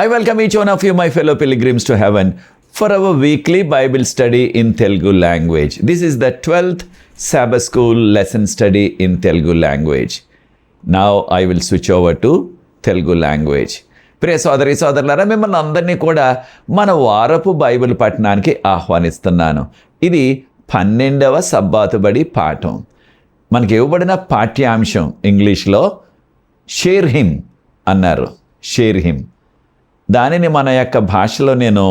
I welcome each one of you, my fellow pilgrims to heaven, for our weekly Bible study in Telugu language. This is the 12th Sabbath School lesson study in Telugu language. Now I will switch over to Telugu language. ప్రియ సోదరి సోదరులారా, మిమ్మల్ని అందరినీ కూడా మన వారపు Bible పఠనానికి ఆహ్వానిస్తున్నాను. ఇది 12వ సబ్బాతుబడి పాఠం. మనకి ఇవ్వబడిన పాఠ్యాంశం ఇంగ్లీష్లో షేర్ హిమ్ అన్నారు. షేర్ హిమ్ దానిని మన యొక్క భాషలో నేను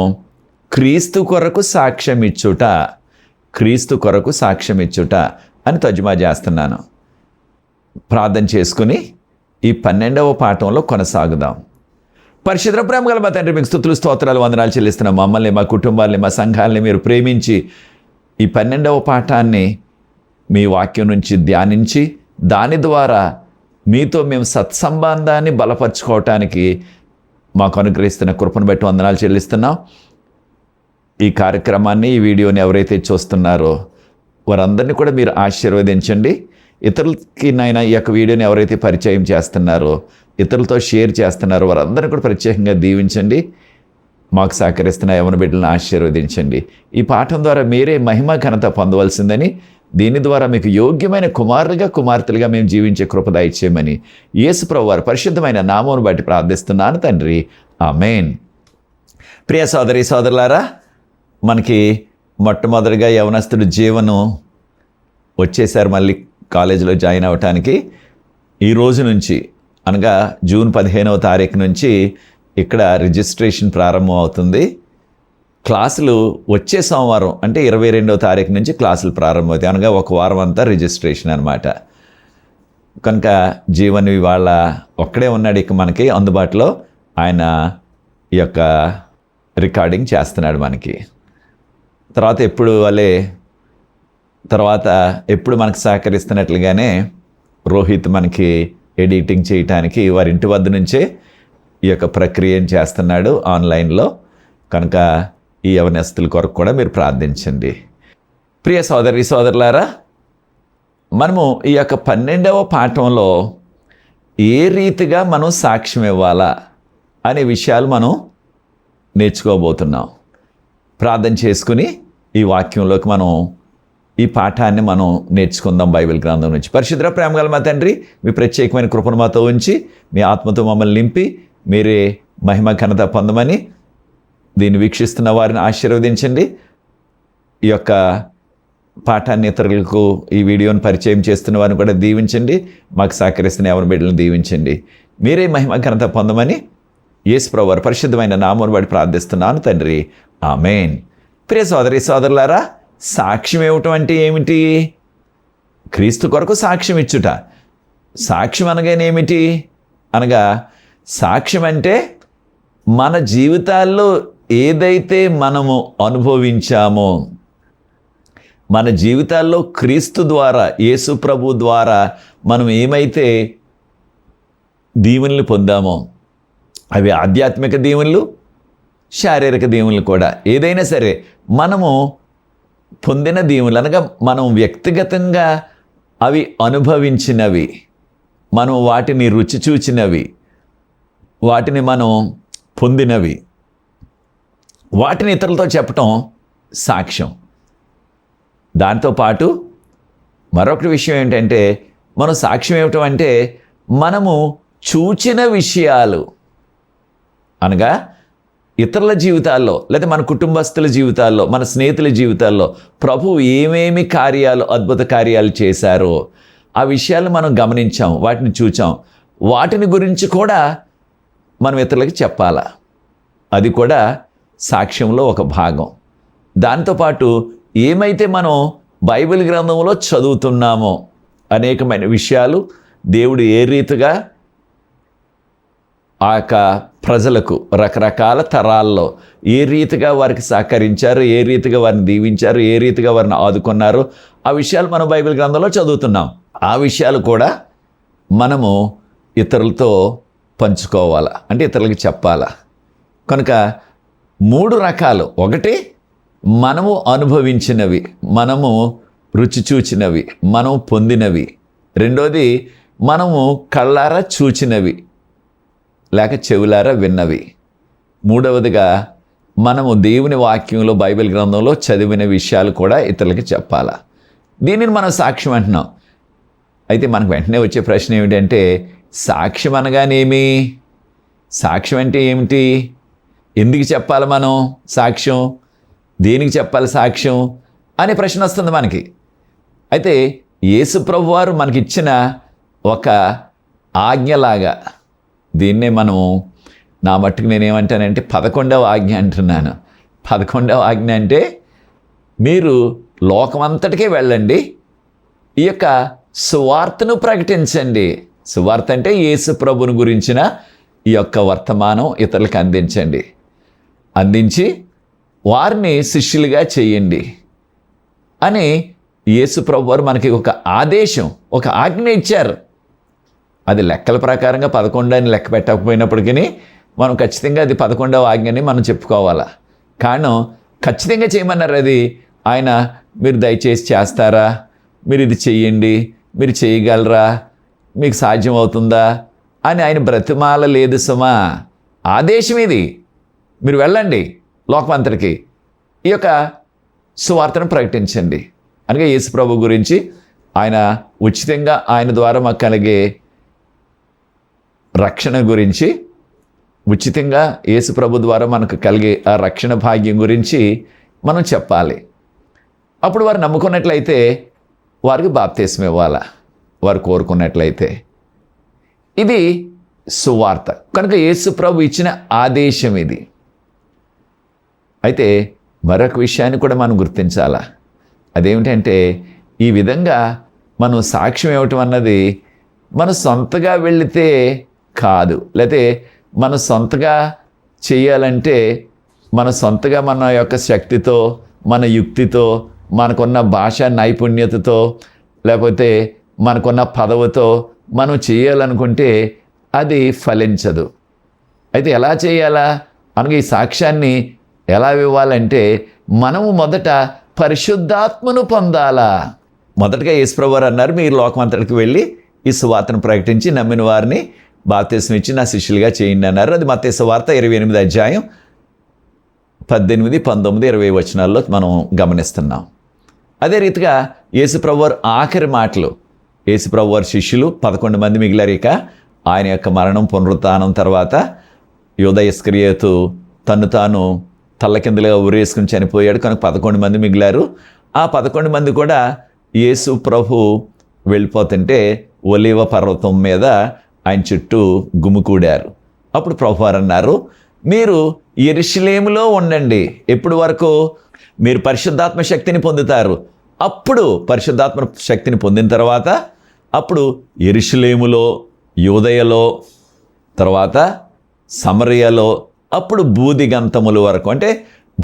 క్రీస్తు కొరకు సాక్ష్యం ఇచ్చుట అని తర్జుమా చేస్తున్నాను. ప్రార్థన చేసుకుని ఈ 12వ పాఠంలో కొనసాగుదాం. పరిశుద్ధ ప్రేమ గల మా తండ్రి, మీకు స్తుతులు స్తోత్రాలు వందనాలు చెల్లిస్తున్నాం. మమ్మల్ని, మా కుటుంబాల్ని, మా సంఘాలని మీరు ప్రేమించి ఈ 12వ పాఠాన్ని మీ వాక్యం నుంచి ధ్యానించి దాని ద్వారా మీతో మేము సత్సంబంధాన్ని బలపరచుకోవటానికి మాకు అనుగ్రహిస్తున్న కృపను బట్టి వందనాలు చెల్లిస్తున్నాం. ఈ కార్యక్రమాన్ని, ఈ వీడియోని ఎవరైతే చూస్తున్నారో వారందరినీ కూడా మీరు ఆశీర్వదించండి. ఇతరులకి నాయన ఈ యొక్క వీడియోని ఎవరైతే పరిచయం చేస్తున్నారో, ఇతరులతో షేర్ చేస్తున్నారో వారందరినీ కూడా ప్రత్యేకంగా దీవించండి. మాకు సహకరిస్తున్న యవన బిడ్డలను ఆశీర్వదించండి. ఈ పాఠం ద్వారా మీరే మహిమ ఘనత పొందవలసిందని, దీని ద్వారా మీకు యోగ్యమైన కుమారులుగా కుమార్తెలుగా మేము జీవించే కృప దయచేయమని యేసు ప్రభువు వారి పరిశుద్ధమైన నామమును బట్టి ప్రార్థిస్తున్నాను తండ్రి, ఆమేన్. ప్రియ సోదరి సోదరులారా, మనకి మొట్టమొదటిగా యవనస్తుడు జీవను వచ్చేసారు మళ్ళీ కాలేజీలో జాయిన్ అవ్వటానికి. ఈ రోజు నుంచి అనగా జూన్ 15వ తారీఖు నుంచి ఇక్కడ రిజిస్ట్రేషన్ ప్రారంభం అవుతుంది. క్లాసులు వచ్చే సోమవారం అంటే 22వ తారీఖు నుంచి క్లాసులు ప్రారంభమవుతాయి. అనగా ఒక వారం అంతా రిజిస్ట్రేషన్ అనమాట. కనుక జీవన్ ఇవాళ ఒక్కడే ఉన్నాడు ఇక మనకి అందుబాటులో. ఆయన ఈ యొక్క రికార్డింగ్ చేస్తున్నాడు మనకి. తర్వాత ఎప్పుడు మనకు సహకరిస్తున్నట్లుగానే రోహిత్ మనకి ఎడిటింగ్ చేయటానికి వారి ఇంటి వద్ద నుంచే ఈ యొక్క ప్రక్రియను చేస్తున్నాడు ఆన్లైన్లో. కనుక ఈ యవనస్తుల కొరకు కూడా మీరు ప్రార్థించండి. ప్రియ సోదరి సోదరులారా, మనము ఈ యొక్క 12వ పాఠంలో ఏ రీతిగా మనం సాక్ష్యం ఇవ్వాలా అనే విషయాలు మనం నేర్చుకోబోతున్నాం. ప్రార్థన చేసుకుని ఈ వాక్యంలోకి మనం ఈ పాఠాన్ని మనం నేర్చుకుందాం బైబిల్ గ్రంథం నుంచి. పరిశుద్ధ ప్రేమ గల మా తండ్రి, మీ ప్రత్యేకమైన కృపను మాతో ఉంచి మీ ఆత్మతో మమ్మల్ని నింపి మీరే మహిమ ఘనత పొందమని దీన్ని వీక్షిస్తున్న వారిని ఆశీర్వదించండి. ఈ యొక్క పాఠాన్ని ఇతరులకు ఈ వీడియోని పరిచయం చేస్తున్న వారిని కూడా దీవించండి. మాకు సహకరిస్తున్న ఎవరి బిడ్డలను దీవించండి. మీరే మహిమ ఘనత పొందమని యేసు ప్రభువు వారి పరిశుద్ధమైన నామమును బట్టి ప్రార్థిస్తున్నాను తండ్రి, ఆమేన్. ప్రియ సోదరి సోదరులారా, సాక్ష్యం ఇవ్వటం అంటే ఏమిటి? క్రీస్తు కొరకు సాక్ష్యం ఇచ్చుట. సాక్ష్యం అనగానేమిటి? అనగా సాక్ష్యం అంటే మన జీవితాల్లో ఏదైతే మనము అనుభవించామో, మన జీవితాల్లో క్రీస్తు ద్వారా, యేసు ప్రభు ద్వారా మనం ఏమైతే దీవెనలు పొందామో, అవి ఆధ్యాత్మిక దీవెనలు, శారీరక దీవెనలు కూడా, ఏదైనా సరే మనము పొందిన దీవెనలు అనగా మనం వ్యక్తిగతంగా అవి అనుభవించినవి, మనం వాటిని రుచి చూచినవి, వాటిని మనం పొందినవి, వాటిని ఇతరులతో చెప్పటం సాక్ష్యం. దాంతోపాటు మరొక విషయం ఏంటంటే, మనం సాక్ష్యం ఇవ్వటం అంటే మనము చూచిన విషయాలు అనగా ఇతరుల జీవితాల్లో లేదా మన కుటుంబస్తుల జీవితాల్లో, మన స్నేహితుల జీవితాల్లో ప్రభువు ఏమేమి కార్యాలు, అద్భుత కార్యాలు చేశారో ఆ విషయాలు మనం గమనించాం, వాటిని చూచాం. వాటిని గురించి కూడా మనం ఇతరులకి చెప్పాలా. అది కూడా సాక్ష్యంలో ఒక భాగం. దాంతోపాటు ఏమైతే మనం బైబిల్ గ్రంథంలో చదువుతున్నామో అనేకమైన విషయాలు, దేవుడు ఏ రీతిగా ఆ యొక్క ప్రజలకు రకరకాల తరాల్లో ఏ రీతిగా వారికి సహకరించారు, ఏ రీతిగా వారిని దీవించారు, ఏ రీతిగా వారిని ఆదుకున్నారు, ఆ విషయాలు మనం బైబిల్ గ్రంథంలో చదువుతున్నాం. ఆ విషయాలు కూడా మనము ఇతరులతో పంచుకోవాలా, అంటే ఇతరులకి చెప్పాలా. కనుక 3 రకాలు. ఒకటి మనము అనుభవించినవి, మనము రుచి చూచినవి, మనం పొందినవి. రెండోది మనము కళ్ళారా చూచినవి లేక చెవులారా విన్నవి. మూడవదిగా మనము దేవుని వాక్యంలో బైబిల్ గ్రంథంలో చదివిన విషయాలు కూడా ఇతరులకి చెప్పాలా. దీనిని మనం సాక్ష్యం అంటున్నాం. అయితే మనకు వెంటనే వచ్చే ప్రశ్న ఏమిటంటే, సాక్ష్యం అనగానేమి? సాక్ష్యం అంటే ఏమిటి? ఎందుకు చెప్పాలి మనం సాక్ష్యం? దేనికి చెప్పాలి సాక్ష్యం అనే ప్రశ్న వస్తుంది మనకి. అయితే యేసు ప్రభువు వారు మనకిచ్చిన ఒక ఆజ్ఞలాగా దీన్నే మనము, నా మట్టుకు నేనేమంటానంటే 11వ ఆజ్ఞ అంటున్నాను. 11వ ఆజ్ఞ అంటే, మీరు లోకమంతటికే వెళ్ళండి, ఈ యొక్క సువార్తను ప్రకటించండి. సువార్త అంటే యేసు ప్రభుని గురించిన ఈ యొక్క వర్తమానం ఇతరులకు అందించండి. అందించి వారిని శిష్యులుగా చేయండి అని యేసు ప్రభు వారు మనకి ఒక ఆదేశం, ఒక ఆజ్ఞ ఇచ్చారు. అది లెక్కల ప్రకారంగా 11 అని లెక్క పెట్టకపోయినప్పటికీ మనం ఖచ్చితంగా అది 11వ ఆజ్ఞని మనం చెప్పుకోవాలా. కారణం ఖచ్చితంగా చేయమన్నారు. అది ఆయన, మీరు దయచేసి చేస్తారా, మీరు ఇది చెయ్యండి, మీరు చేయగలరా, మీకు సాధ్యం అవుతుందా అని ఆయన బ్రతిమాల లేదు సుమా. ఆదేశం ఇది. మీరు వెళ్ళండి లోకమంతటికి, ఈ యొక్క సువార్తను ప్రకటించండి. అనగా యేసు ప్రభు గురించి, ఆయన ఉచితంగా ఆయన ద్వారా మాకు కలిగే రక్షణ గురించి, ఉచితంగా యేసు ప్రభు ద్వారా మనకు కలిగే ఆ రక్షణ భాగ్యం గురించి మనం చెప్పాలి. అప్పుడు వారు నమ్ముకున్నట్లయితే వారికి బాప్తిస్మం ఇవ్వాలా, వారు కోరుకున్నట్లయితే. ఇది సువార్త. కనుక యేసు ప్రభు ఇచ్చిన ఆదేశం ఇది. అయితే మరొక విషయాన్ని కూడా మనం గుర్తించాలా. అదేమిటంటే, ఈ విధంగా మనం సాక్ష్యం ఇవ్వటం అన్నది మనం సొంతగా వెళితే కాదు. లేకపోతే మనం సొంతగా చేయాలంటే, మన సొంతగా మన యొక్క శక్తితో, మన యుక్తితో, మనకున్న భాషా నైపుణ్యతతో, లేకపోతే మనకున్న పదవితో మనం చేయాలనుకుంటే అది ఫలించదు. అయితే ఎలా చేయాలా? మనకి ఈ సాక్ష్యాన్ని ఎలా ఇవ్వాలంటే, మనము మొదట పరిశుద్ధాత్మను పొందాలా. మొదటగా యేసుప్రభువు వారు అన్నారు, మీరు లోకమంతటికి వెళ్ళి ఈ సువార్తను ప్రకటించి నమ్మిన వారిని బాప్తిస్మం ఇచ్చి నా శిష్యులుగా చేయండి అన్నారు. అది మత్తయి సువార్త 28వ అధ్యాయం 18, 19, 20 వచనాల్లో మనం గమనిస్తున్నాం. అదే రీతిగా యేసుప్రభువు వారు ఆఖరి మాటలు, యేసుప్రభువు వారి శిష్యులు 11 మంది మిగిలారు. ఇక ఆయన యొక్క మరణం పునరుత్థానం తర్వాత యూదా ఇస్కరియోతు తను తాను తల్లకిందులుగా ఉరేసుకుని చనిపోయాడు. కనుక 11 మంది మిగిలారు. ఆ 11 మంది కూడా యేసు ప్రభు వెళ్ళిపోతుంటే ఒలీవ పర్వతం మీద ఆయన చుట్టూ గుమికూడారు. అప్పుడు ప్రభువారు అన్నారు, మీరు యెరూషలేములో ఉండండి. ఎప్పుడు వరకు? మీరు పరిశుద్ధాత్మ శక్తిని పొందుతారు. అప్పుడు పరిశుద్ధాత్మ శక్తిని పొందిన తర్వాత అప్పుడు యెరూషలేములో, యూదయలో, తర్వాత సమరయలో, అప్పుడు భూదిగంతముల వరకు, అంటే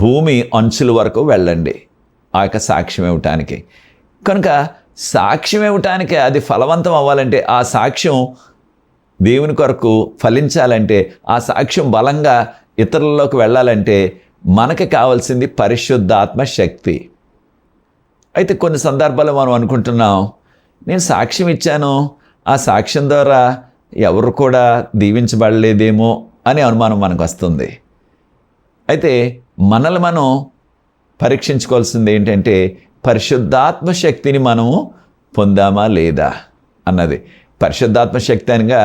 భూమి అంచుల వరకు వెళ్ళండి ఆ యొక్క సాక్ష్యం ఇవ్వటానికి. కనుక సాక్ష్యం ఇవ్వటానికి అది ఫలవంతం అవ్వాలంటే, ఆ సాక్ష్యం దేవుని కొరకు ఫలించాలంటే, ఆ సాక్ష్యం బలంగా ఇతరుల్లోకి వెళ్ళాలంటే మనకి కావాల్సింది పరిశుద్ధాత్మ శక్తి. అయితే కొన్ని సందర్భాల్లో మనం అనుకుంటున్నాం, నేను సాక్ష్యం ఇచ్చాను, ఆ సాక్ష్యం ద్వారా ఎవరు కూడా దీవించబడలేదేమో అనే అనుమానం మనకు వస్తుంది. అయితే మనల్ని మనం పరీక్షించుకోవాల్సింది ఏంటంటే, పరిశుద్ధాత్మ శక్తిని మనము పొందామా లేదా అన్నది. పరిశుద్ధాత్మ శక్తి అనగా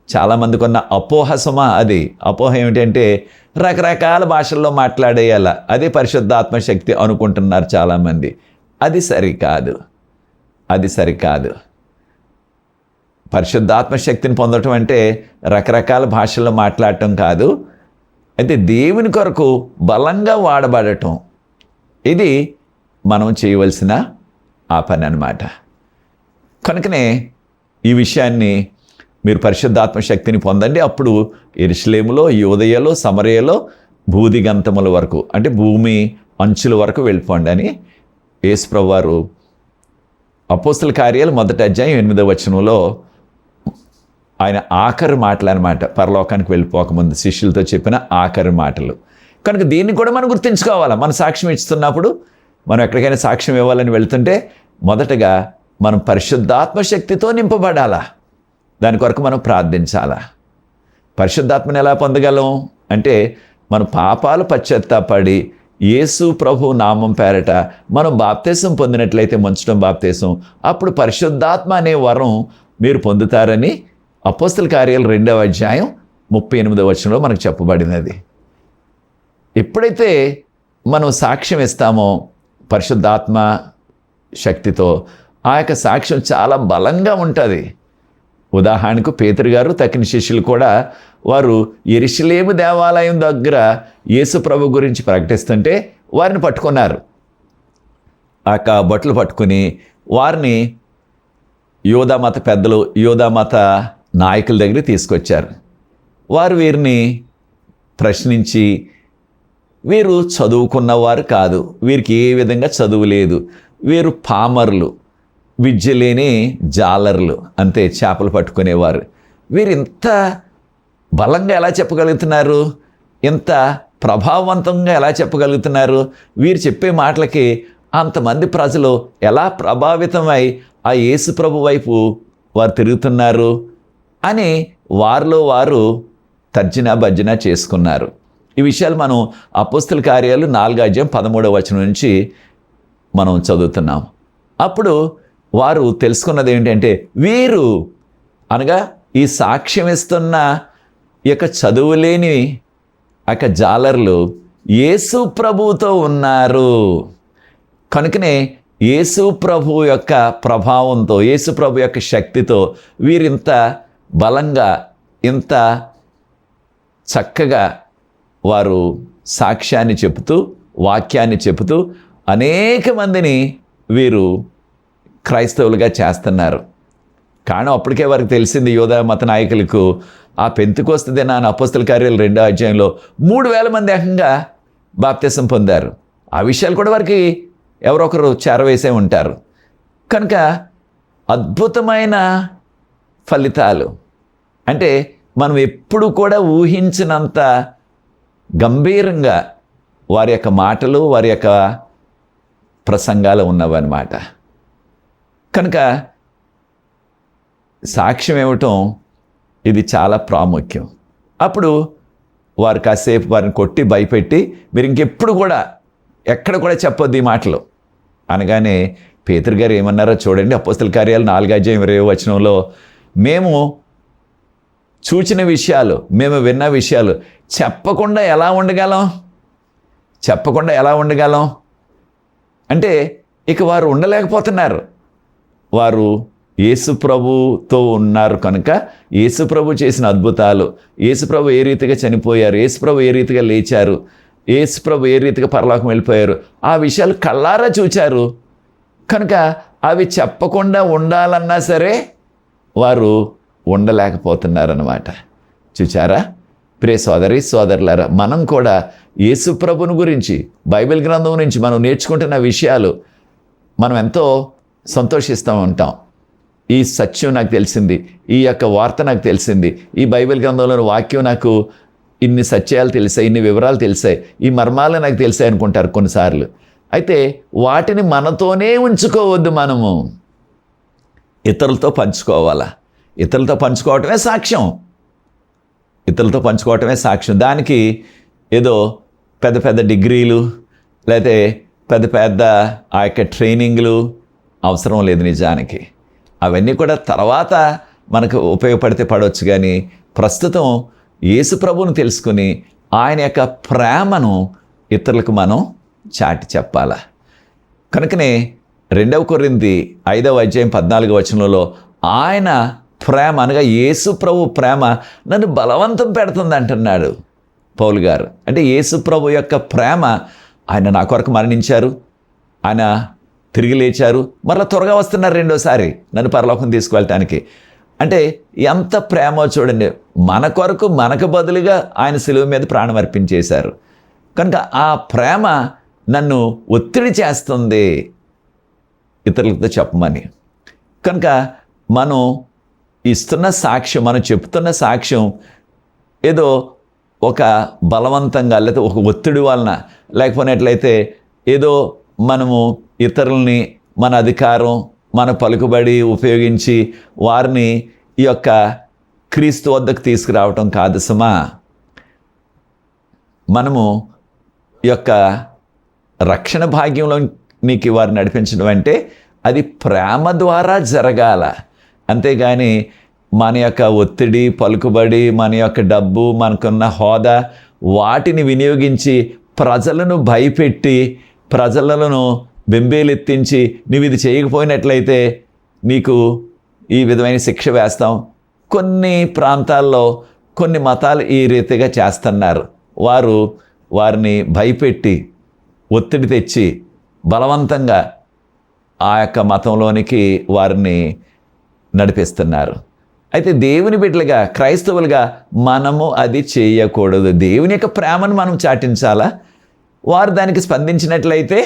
చాలామందికి ఉన్న అపోహ సుమా. అది అపోహ ఏమిటంటే, రకరకాల భాషల్లో మాట్లాడేయాల, అదే పరిశుద్ధాత్మ శక్తి అనుకుంటున్నారు చాలామంది. అది సరికాదు, అది సరికాదు. పరిశుద్ధాత్మ శక్తిని పొందటం అంటే రకరకాల భాషల్లో మాట్లాడటం కాదు. అయితే దేవుని కొరకు బలంగా వాడబడటం, ఇది మనం చేయవలసిన ఆ పని అన్నమాట. కనుకనే ఈ విషయాన్ని, మీరు పరిశుద్ధాత్మ శక్తిని పొందండి, అప్పుడు యెరూషలేములో, యూదయలో, సమరయలో, భూదిగంతముల వరకు, అంటే భూమి అంచుల వరకు వెళ్ళిపోండి అని యేసుప్రభువు వారు అపోస్తల కార్యాలు 1వ అధ్యాయం 8వ వచనంలో ఆయన ఆఖరి మాటలు అన్నమాట. పరలోకానికి వెళ్ళిపోకముందు శిష్యులతో చెప్పిన ఆఖరి మాటలు. కనుక దీన్ని కూడా మనం గుర్తుంచుకోవాలి. మనం సాక్ష్యం ఇస్తున్నప్పుడు, మనం ఎక్కడికైనా సాక్ష్యం ఇవ్వాలని వెళ్తుంటే మొదటగా మనం పరిశుద్ధాత్మ శక్తితో నింపబడాలా. దాని కొరకు మనం ప్రార్థించాలా. పరిశుద్ధాత్మని ఎలా పొందగలం అంటే, మన పాపాలు పశ్చాత్తాపడి యేసు ప్రభు నామం పేరట మనం బాప్తీసం పొందినట్లయితే ముంచడం బాప్తీసం, అప్పుడు పరిశుద్ధాత్మ అనే వరం మీరు పొందుతారని అపోస్తల కార్యాలు 2వ అధ్యాయం 38వ వచనంలో మనకు చెప్పబడినది. ఎప్పుడైతే మనం సాక్ష్యం ఇస్తామో పరిశుద్ధాత్మ శక్తితో, ఆ యొక్క సాక్ష్యం చాలా బలంగా ఉంటుంది. ఉదాహరణకు పేతురు గారు తక్కిన శిష్యులు కూడా వారు యెరూషలేము దేవాలయం దగ్గర యేసు ప్రభు గురించి ప్రకటిస్తుంటే వారిని పట్టుకున్నారు. ఆ బట్టలు పట్టుకుని వారిని యోధా మత పెద్దలు, యోధా మత నాయకుల దగ్గరికి తీసుకొచ్చారు. వారు వీరిని ప్రశ్నించి, వీరు చదువుకున్నవారు కాదు, వీరికి ఏ విధంగా చదువు లేదు, వీరు పామరులు, విద్య లేని జాలర్లు, అంతే, చేపలు పట్టుకునేవారు. వీరు ఇంత బలంగా ఎలా చెప్పగలుగుతున్నారు, ఇంత ప్రభావవంతంగా ఎలా చెప్పగలుగుతున్నారు, వీరు చెప్పే మాటలకి అంతమంది ప్రజలు ఎలా ప్రభావితమై ఆ యేసు ప్రభు వైపు వారు తిరుగుతున్నారు అని వారిలో వారు తర్జనా భర్జన చేసుకున్నారు. ఈ విషయాలు మనం అపోస్తల కార్యాలు 4వ అధ్యాయం 13వ వచనం నుంచి మనం చదువుతున్నాం. అప్పుడు వారు తెలుసుకున్నది ఏంటంటే, వీరు అనగా ఈ సాక్ష్యం ఇస్తున్న ఈ యొక్క చదువులేని యొక్క జాలర్లు యేసు ప్రభువుతో ఉన్నారు కనుకనే యేసు ప్రభు యొక్క ప్రభావంతో, యేసు ప్రభు యొక్క శక్తితో వీరింత బలంగా, ఇంత చక్కగా వారు సాక్ష్యాన్ని చెబుతూ, వాక్యాన్ని చెబుతూ అనేక మందిని వీరు క్రైస్తవులుగా చేస్తున్నారు. కానీ అప్పటికే వారికి తెలిసింది, యోధా మత నాయకులకు, ఆ పెంతెకోస్తు దినాన అపోస్తల కార్యాలు 2వ అధ్యాయంలో 3000 మంది ఏకంగా బాప్తిసం పొందారు. ఆ విషయాలు కూడా వారికి ఎవరొకరు చేరవేసే ఉంటారు. కనుక అద్భుతమైన ఫలితాలు, అంటే మనం ఎప్పుడు కూడా ఊహించినంత గంభీరంగా వారి యొక్క మాటలు, వారి యొక్క ప్రసంగాలు ఉన్నవన్నమాట. కనుక సాక్ష్యం ఇవ్వటం ఇది చాలా ప్రాముఖ్యం. అప్పుడు వారు కాసేపు వారిని కొట్టి భయపెట్టి, మీరు ఇంకెప్పుడు కూడా ఎక్కడ కూడా చెప్పొద్దు ఈ మాటలు అనగానే పేతురు గారు ఏమన్నారో చూడండి. అపోస్తల కార్యాలు 4వ అధ్యాయం 20వ వచనంలో, మేము చూచిన విషయాలు, మేము విన్న విషయాలు చెప్పకుండా ఎలా ఉండగలం? చెప్పకుండా ఎలా ఉండగలం అంటే ఇక వారు ఉండలేకపోతున్నారు. వారు యేసు ప్రభుతో ఉన్నారు కనుక యేసు ప్రభు చేసిన అద్భుతాలు, యేసు ప్రభు ఏ రీతిగా చనిపోయారు, యేసు ప్రభు ఏ రీతిగా లేచారు, యేసు ప్రభు ఏ రీతిగా పరలోకం వెళ్ళిపోయారు, ఆ విషయాలు కళ్ళారా చూచారు. కనుక అవి చెప్పకుండా ఉండాలన్నా సరే వారు ఉండలేకపోతున్నారన్నమాట. చూచారా ప్రియ సోదరి సోదరులారా, మనం కూడా యేసు ప్రభుని గురించి, బైబిల్ గ్రంథం నుంచి మనం నేర్చుకుంటున్న విషయాలు మనం ఎంతో సంతోషిస్తూ ఉంటాం. ఈ సత్యం నాకు తెలిసింది, ఈ యొక్క వార్త నాకు తెలిసింది, ఈ బైబిల్ గ్రంథంలోని వాక్యం నాకు ఇన్ని సత్యాలు తెలిసాయి, ఇన్ని వివరాలు తెలిసాయి, ఈ మర్మాలు నాకు తెలిసాయి అనుకుంటారు కొన్నిసార్లు. అయితే వాటిని మనతోనే ఉంచుకోవద్దు, మనము ఇతరులతో పంచుకోవాలా. ఇతరులతో పంచుకోవటమే సాక్ష్యం, ఇతరులతో పంచుకోవటమే సాక్ష్యం. దానికి ఏదో పెద్ద పెద్ద డిగ్రీలు లేకపోతే పెద్ద పెద్ద ఆ యొక్క ట్రైనింగ్లు అవసరం లేదు నిజానికి. అవన్నీ కూడా తర్వాత మనకు ఉపయోగపడితే పడవచ్చు, కానీ ప్రస్తుతం యేసు ప్రభువును తెలుసుకుని ఆయన యొక్క ప్రేమను ఇతరులకు మనం చాటి చెప్పాలా. కనుకనే 2 కొరింథీ 5వ అధ్యాయం 14వ వచనంలో ఆయన ప్రేమ అనగా యేసు ప్రభు ప్రేమ నన్ను బలవంతం పెడుతుంది అంటున్నాడు పౌలు గారు. అంటే యేసు ప్రభు యొక్క ప్రేమ, ఆయన నా కొరకు మరణించారు, ఆయన తిరిగి లేచారు, మరలా త్వరగా వస్తున్నారు రెండోసారి నన్ను పరలోకం తీసుకువెళ్ళటానికి. అంటే ఎంత ప్రేమో చూడండి. మన కొరకు మనకు బదులుగా ఆయన సిలువ మీద ప్రాణం అర్పించేశారు. కనుక ఆ ప్రేమ నన్ను ఒత్తిడి చేస్తుంది ఇతరులతో చెప్పమని. కనుక మనం ఇస్తున్న సాక్ష్యం, మనం చెప్తున్న సాక్ష్యం ఏదో ఒక బలవంతంగా లేకపోతే ఒక ఒత్తిడి వలన, లేకపోయినట్లయితే ఏదో మనము ఇతరుల్ని మన అధికారం, మన పలుకుబడి ఉపయోగించి వారిని ఈ యొక్క క్రీస్తు వద్దకు తీసుకురావటం కాదు సుమా. మనము ఈ యొక్క రక్షణ భాగ్యంలోనికి వారు నడిపించడం అంటే అది ప్రేమ ద్వారా జరగాల. అంతేగాని మన యొక్క ఒత్తిడి, పలుకుబడి, మన యొక్క డబ్బు, మనకున్న హోదా వాటిని వినియోగించి ప్రజలను భయపెట్టి, ప్రజలను బెంబేలెత్తించి నువ్వు ఇది చేయకపోయినట్లయితే నీకు ఈ విధమైన శిక్ష వేస్తాం. కొన్ని ప్రాంతాల్లో కొన్ని మతాలు ఈ రీతిగా చేస్తున్నారు. వారిని భయపెట్టి ఒత్తిడి తెచ్చి బలవంతంగా ఆ యొక్క మతంలోనికి వారిని నడిపిస్తున్నారు. అయితే దేవుని బిడ్డలుగా, క్రైస్తవులుగా మనము అది చేయకూడదు. దేవుని యొక్క ప్రేమను మనం చాటించాలా. వారు దానికి స్పందించినట్లయితే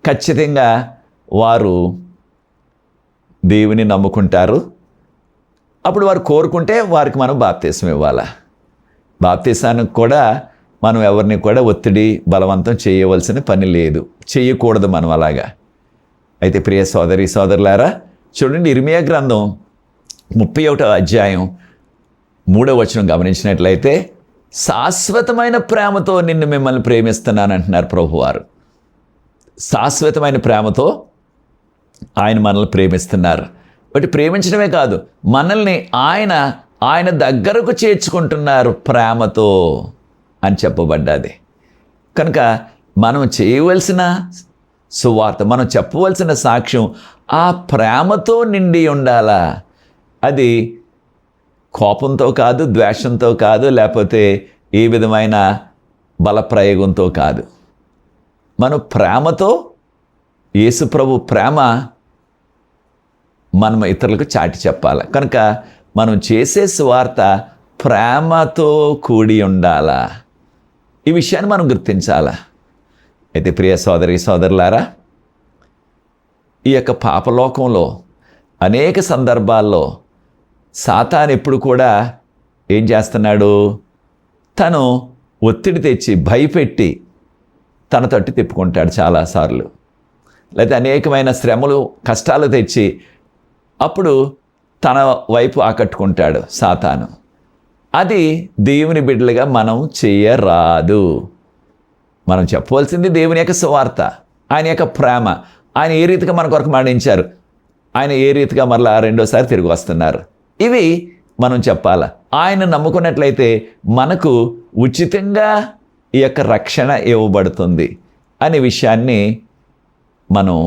ఖచ్చితంగా వారు దేవుని నమ్ముకుంటారు. అప్పుడు వారు కోరుకుంటే వారికి మనం బాప్తీసం ఇవ్వాలా. బాప్తీసానికి కూడా మనం ఎవరిని కూడా ఒత్తిడి, బలవంతం చేయవలసిన పని లేదు, చేయకూడదు మనం అలాగా. అయితే ప్రియ సోదరి సోదరులారా, చూడండి, ఇర్మియా గ్రంథం 31వ అధ్యాయం 3వ వచనం గమనించినట్లయితే, శాశ్వతమైన ప్రేమతో నిన్ను మిమ్మల్ని ప్రేమిస్తున్నాను అంటున్నారు ప్రభువారు. శాశ్వతమైన ప్రేమతో ఆయన మనల్ని ప్రేమిస్తున్నారు. బట్ ప్రేమించడమే కాదు, మనల్ని ఆయన దగ్గరకు చేర్చుకుంటున్నారు ప్రేమతో అని చెప్పబడ్డది. కనుక మనం చేయవలసిన సువార్త, మనం చెప్పవలసిన సాక్ష్యం ఆ ప్రేమతో నిండి ఉండాలా. అది కోపంతో కాదు, ద్వేషంతో కాదు, లేకపోతే ఏ విధమైన బలప్రయోగంతో కాదు. మనం ప్రేమతో, యేసు ప్రభు ప్రేమ మనం ఇతరులకు చాటి చెప్పాలి. కనుక మనం చేసే సువార్త ప్రేమతో కూడి ఉండాలా. ఈ విషయాన్ని మనం గుర్తించాలా. అయితే ప్రియ సోదరి సోదరులారా, ఈ యొక్క పాపలోకంలో అనేక సందర్భాల్లో సాతాను ఎప్పుడు కూడా ఏం చేస్తున్నాడు? తను ఒత్తిడి తెచ్చి భయపెట్టి తన తట్టు తిప్పుకుంటాడు చాలాసార్లు. లేకపోతే అనేకమైన శ్రమలు, కష్టాలు తెచ్చి అప్పుడు తన వైపు ఆకట్టుకుంటాడు సాతాను. అది దేవుని బిడ్డలుగా మనం చేయరాదు. మనం చెప్పవలసింది దేవుని యొక్క సువార్త, ఆయన యొక్క ప్రేమ. ఆయన ఏ రీతిగా మన కొరకు మరణించారు, ఆయన ఏ రీతిగా మరలా రెండోసారి తిరిగి వస్తున్నారు, ఇవి మనం చెప్పాలి. ఆయన నమ్ముకున్నట్లయితే మనకు ఉచితంగా ఈ యొక్క రక్షణ ఇవ్వబడుతుంది అనే విషయాన్ని మనం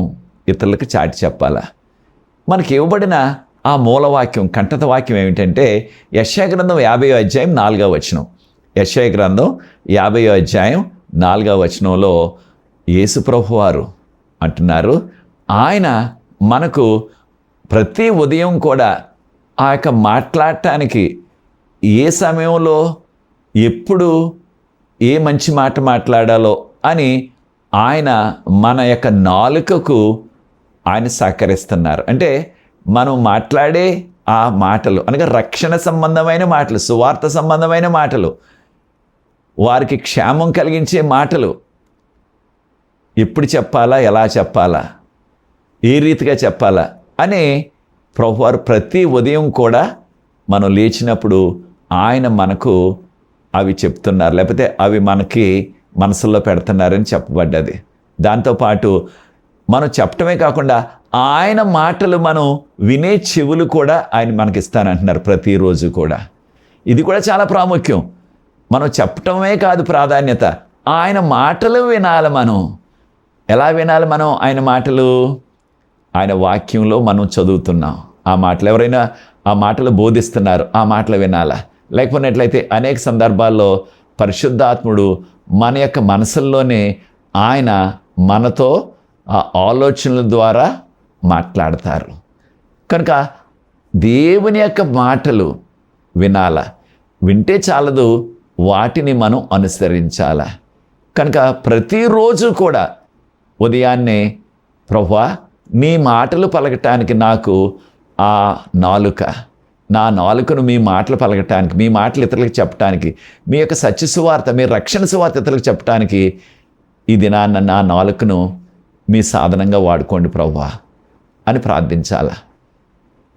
ఇతరులకు చాటి చెప్పాలి. మనకి ఇవ్వబడిన ఆ మూలవాక్యం, కంఠత వాక్యం ఏమిటంటే యెషయా గ్రంథం 50వ అధ్యాయం 4వ వచనం. యెషయా గ్రంథం 50వ అధ్యాయం 4వ వచనంలో యేసు ప్రభువారు అంటున్నారు, ఆయన మనకు ప్రతి ఉదయం కూడా ఆ యొక్క మాట్లాడటానికి ఏ సమయంలో ఎప్పుడు ఏ మంచి మాట మాట్లాడాలో అని ఆయన మన యొక్క నాలుకకు ఆయన సహకరిస్తున్నారు. అంటే మనం మాట్లాడే ఆ మాటలు అనగా రక్షణ సంబంధమైన మాటలు, సువార్త సంబంధమైన మాటలు, వారికి క్షేమం కలిగించే మాటలు ఎప్పుడు చెప్పాలా, ఎలా చెప్పాలా, ఏ రీతిగా చెప్పాలా అని ప్రభువారు ప్రతి ఉదయం కూడా మనం లేచినప్పుడు ఆయన మనకు అవి చెప్తున్నారు, లేకపోతే అవి మనకి మనసులో పెడుతున్నారని చెప్పబడ్డది. దాంతోపాటు మనం చెప్పటమే కాకుండా ఆయన మాటలు మనం వినే చెవులు కూడా ఆయన మనకి ఇస్తానంటున్నారు ప్రతిరోజు కూడా. ఇది కూడా చాలా ప్రాముఖ్యం. మనం చెప్పటమే కాదు ప్రాధాన్యత, ఆయన మాటలు వినాలి. మనం ఎలా వినాలి? మనం ఆయన మాటలు ఆయన వాక్యంలో మనం చదువుతున్నాం, ఆ మాటలు ఎవరైనా ఆ మాటలు బోధిస్తున్నారు, ఆ మాటలు వినాలా. లేకపోయినట్లయితే అనేక సందర్భాల్లో పరిశుద్ధాత్ముడు మన యొక్క మనసుల్లోనే ఆయన మనతో ఆ ఆలోచనల ద్వారా మాట్లాడతారు. కనుక దేవుని యొక్క మాటలు వినాల, వింటే చాలదు, వాటిని మనం అనుసరించాల. కనుక ప్రతిరోజు కూడా ఉదయాన్నే ప్రభువా నీ మాటలు పలకటానికి నాకు ఆ నాలుక, నా నాలుకను మీ మాటలు పలకటానికి, మీ మాటలు ఇతరులకు చెప్పడానికి, మీ యొక్క సత్య సువార్త, మీ రక్షణ సువార్త ఇతరులకు చెప్పడానికి ఈ దినాన్న నా నాలుకను మీ సాధనంగా వాడుకోండి ప్రభువా అని ప్రార్థించాల.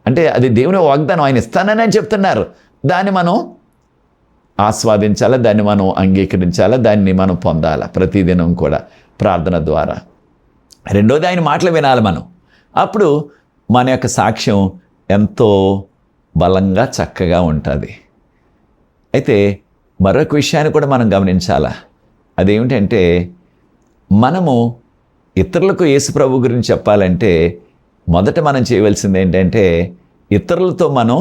అంటే అది దేవుని వాగ్దానం, ఆయన ఇస్తానని అని చెప్తున్నారు. దాన్ని మనం ఆస్వాదించాలా, దాన్ని మనం అంగీకరించాలా, దాన్ని మనం పొందాలా ప్రతిదినం కూడా ప్రార్థన ద్వారా. రెండోది ఆయన మాటలు వినాలి మనం. అప్పుడు మన యొక్క సాక్ష్యం ఎంతో బలంగా చక్కగా ఉంటుంది. అయితే మరొక విషయాన్ని కూడా మనం గమనించాలా. అదేమిటంటే మనము ఇతరులకు యేసు ప్రభు గురించి చెప్పాలంటే మొదట మనం చేయవలసింది ఏంటంటే ఇతరులతో మనం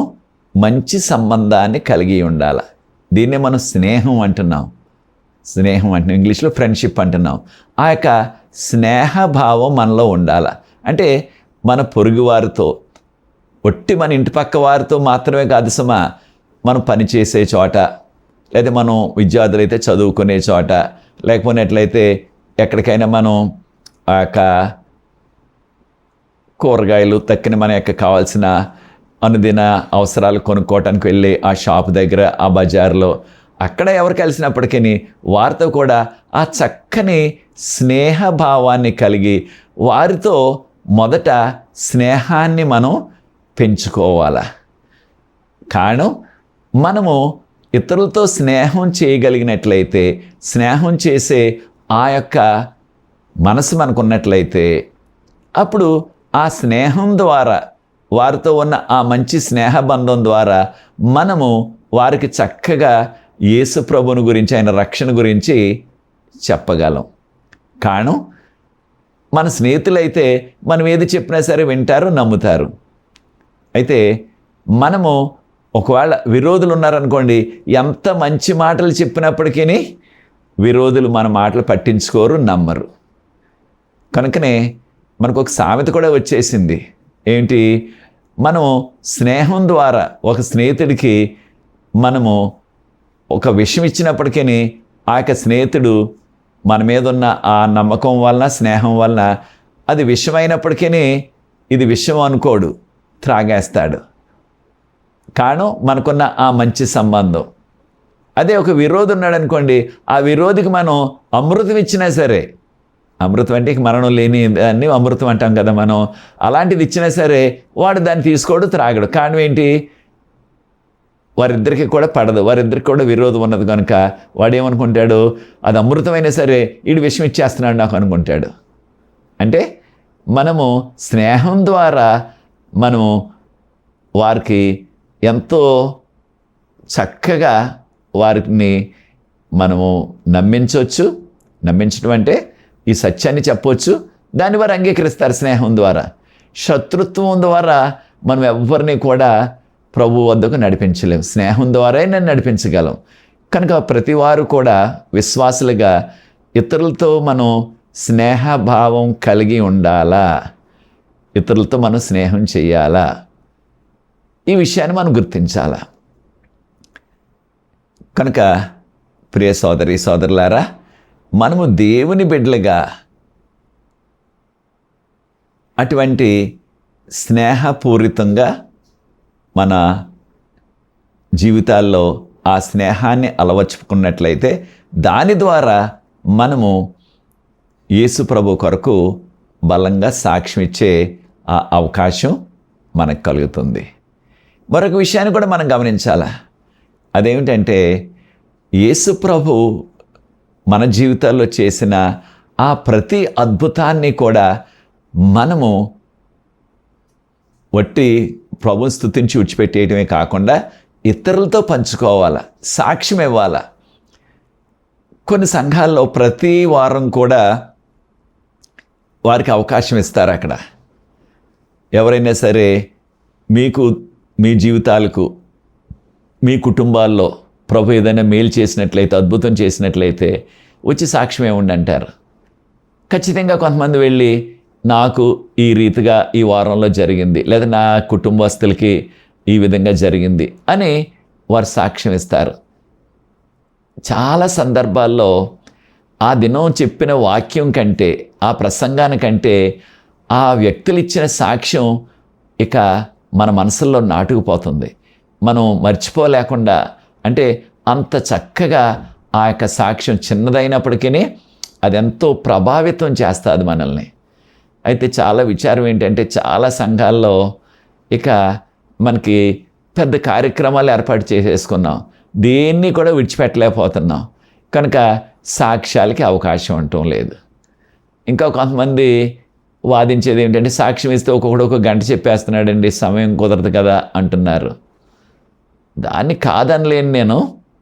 మంచి సంబంధాన్ని కలిగి ఉండాలి. దీన్నే మనం స్నేహం అంటున్నాం. ఇంగ్లీష్లో ఫ్రెండ్షిప్ అంటున్నాం. ఆ యొక్క స్నేహభావం మనలో ఉండాలి. అంటే మన పొరుగు వారితో, ఒట్టి మన ఇంటి పక్క వారితో మాత్రమే కాదు సుమా, మనం పనిచేసే చోట, లేదా మనం విద్యార్థులైతే చదువుకునే చోట, లేకపోయినట్లయితే ఎక్కడికైనా మనం ఆ యొక్క కూరగాయలు తక్కిన మన యొక్క కావాల్సిన అనుదిన అవసరాలు కొనుక్కోవటానికి వెళ్ళి ఆ షాప్ దగ్గర, ఆ బజార్లో, అక్కడ ఎవరు కలిసినప్పటికీ వారితో కూడా ఆ చక్కని స్నేహభావాన్ని కలిగి వారితో మొదట స్నేహాన్ని మనం పెంచుకోవాలి. కారణం మనము ఇతరులతో స్నేహం చేయగలిగినట్లయితే, స్నేహం చేసే ఆ యొక్క మనసు మనకు ఉన్నట్లయితే, అప్పుడు ఆ స్నేహం ద్వారా, వారితో ఉన్న ఆ మంచి స్నేహబంధం ద్వారా మనము వారికి చక్కగా యేసు ప్రభువుని గురించి, ఆయన రక్షణ గురించి చెప్పగలం. కారణం మన స్నేహితులైతే మనం ఏది చెప్పినా సరే వింటారు, నమ్ముతారు. అయితే మనము ఒకవేళ విరోధులు ఉన్నారనుకోండి, ఎంత మంచి మాటలు చెప్పినప్పటికీ విరోధులు మన మాటలు పట్టించుకోరు, నమ్మరు. కనుకనే మనకు ఒక సామెత కూడా వచ్చేసింది. ఏంటి? మనము స్నేహం ద్వారా ఒక స్నేహితుడికి మనము ఒక విషయం ఇచ్చినప్పటికీ ఆ యొక్క స్నేహితుడు మన మీద ఉన్న ఆ నమ్మకం వలన, స్నేహం వలన అది విషమైనప్పటికీ ఇది విషయం అనుకోడు, త్రాగేస్తాడు. కారణం మనకున్న ఆ మంచి సంబంధం. అదే ఒక విరోధి ఉన్నాడు అనుకోండి, ఆ విరోధికి మనం అమృతం ఇచ్చినా సరే, అమృతం అంటే మరణం లేని దాన్ని అమృతం అంటాం కదా మనం, అలాంటిది ఇచ్చినా సరే వాడు దాన్ని తీసుకోడు, త్రాగడు. కారణం ఏంటి? వారిద్దరికి కూడా పడదు, వారిద్దరికి కూడా విరోధం ఉన్నది కనుక వాడు ఏమనుకుంటాడు, అది అమృతమైనా సరే వీడు విషం ఇచ్చేస్తున్నాడు నాకు అనుకుంటాడు. అంటే మనము స్నేహం ద్వారా మనము వారికి ఎంతో చక్కగా వారిని మనము నమ్మించవచ్చు. నమ్మించడం అంటే ఈ సత్యాన్ని చెప్పవచ్చు, దాన్ని వారు అంగీకరిస్తారు స్నేహం ద్వారా. శత్రుత్వం ద్వారా మనం ఎవరిని కూడా ప్రభు వద్దకు నడిపించలేం, స్నేహం ద్వారా నేను నడిపించగలం. కనుక ప్రతి వారు కూడా విశ్వాసులుగా ఇతరులతో మనం స్నేహభావం కలిగి ఉండాలా, ఇతరులతో మనం స్నేహం చేయాలా, ఈ విషయాన్ని మనం గుర్తించాలా. కనుక ప్రియ సోదరి సోదరులారా, మనము దేవుని బిడ్డలుగా అటువంటి స్నేహపూరితంగా మన జీవితాల్లో ఆ స్నేహాన్ని అలవర్చుకున్నట్లయితే దాని ద్వారా మనము యేసు ప్రభు కొరకు బలంగా సాక్ష్యం ఇచ్చే ఆ అవకాశం మనకు కలుగుతుంది. మరొక విషయాన్ని కూడా మనం గమనించాలా. అదేమిటంటే యేసు ప్రభు మన జీవితాల్లో చేసిన ఆ ప్రతి అద్భుతాన్ని కూడా మనము వట్టి ప్రభుని స్తుతించి విడిచిపెట్టేయటమే కాకుండా ఇతరులతో పంచుకోవాలా, సాక్ష్యం ఇవ్వాలా. కొన్ని సంఘాల్లో ప్రతి వారం కూడా వారికి అవకాశం ఇస్తారు. అక్కడ ఎవరైనా సరే మీకు మీ జీవితాలకు, మీ కుటుంబాల్లో ప్రభు ఏదైనా మేలు చేసినట్లయితే, అద్భుతం చేసినట్లయితే వచ్చి సాక్ష్యం ఇవ్వండి అంటారు. ఖచ్చితంగా కొంతమంది వెళ్ళి నాకు ఈ రీతిగా ఈ వారంలో జరిగింది, లేదా నా కుటుంబస్తులకి ఈ విధంగా జరిగింది అని వారు సాక్ష్యం ఇస్తారు. చాలా సందర్భాల్లో ఆ దినం చెప్పిన వాక్యం కంటే, ఆ ప్రసంగానికంటే ఆ వ్యక్తులు ఇచ్చిన సాక్ష్యం ఇక మన మనసుల్లో నాటుకుపోతుంది. మనం మర్చిపోలేకుండా, అంటే అంత చక్కగా ఆ యొక్క సాక్ష్యం చిన్నదైనప్పటికీ అది ఎంతో ప్రభావితం చేస్తుంది మనల్ని. అయితే చాలా విచారం ఏంటంటే చాలా సంఘాల్లో ఇక మనకి పెద్ద కార్యక్రమాలు ఏర్పాటు చేసేసుకున్నాం. దేన్ని కూడా విడిచిపెట్టలేకపోతున్నాం. కనుక సాక్ష్యాలకి అవకాశం ఉండటం లేదు. ఇంకా కొంతమంది వాదించేది ఏంటంటే సాక్ష్యం ఇస్తే ఒక్కొక్కడు ఒక గంట చెప్పేస్తున్నాడండి, సమయం కుదరదు కదా అంటున్నారు. దాన్ని కాదనలేను నేను,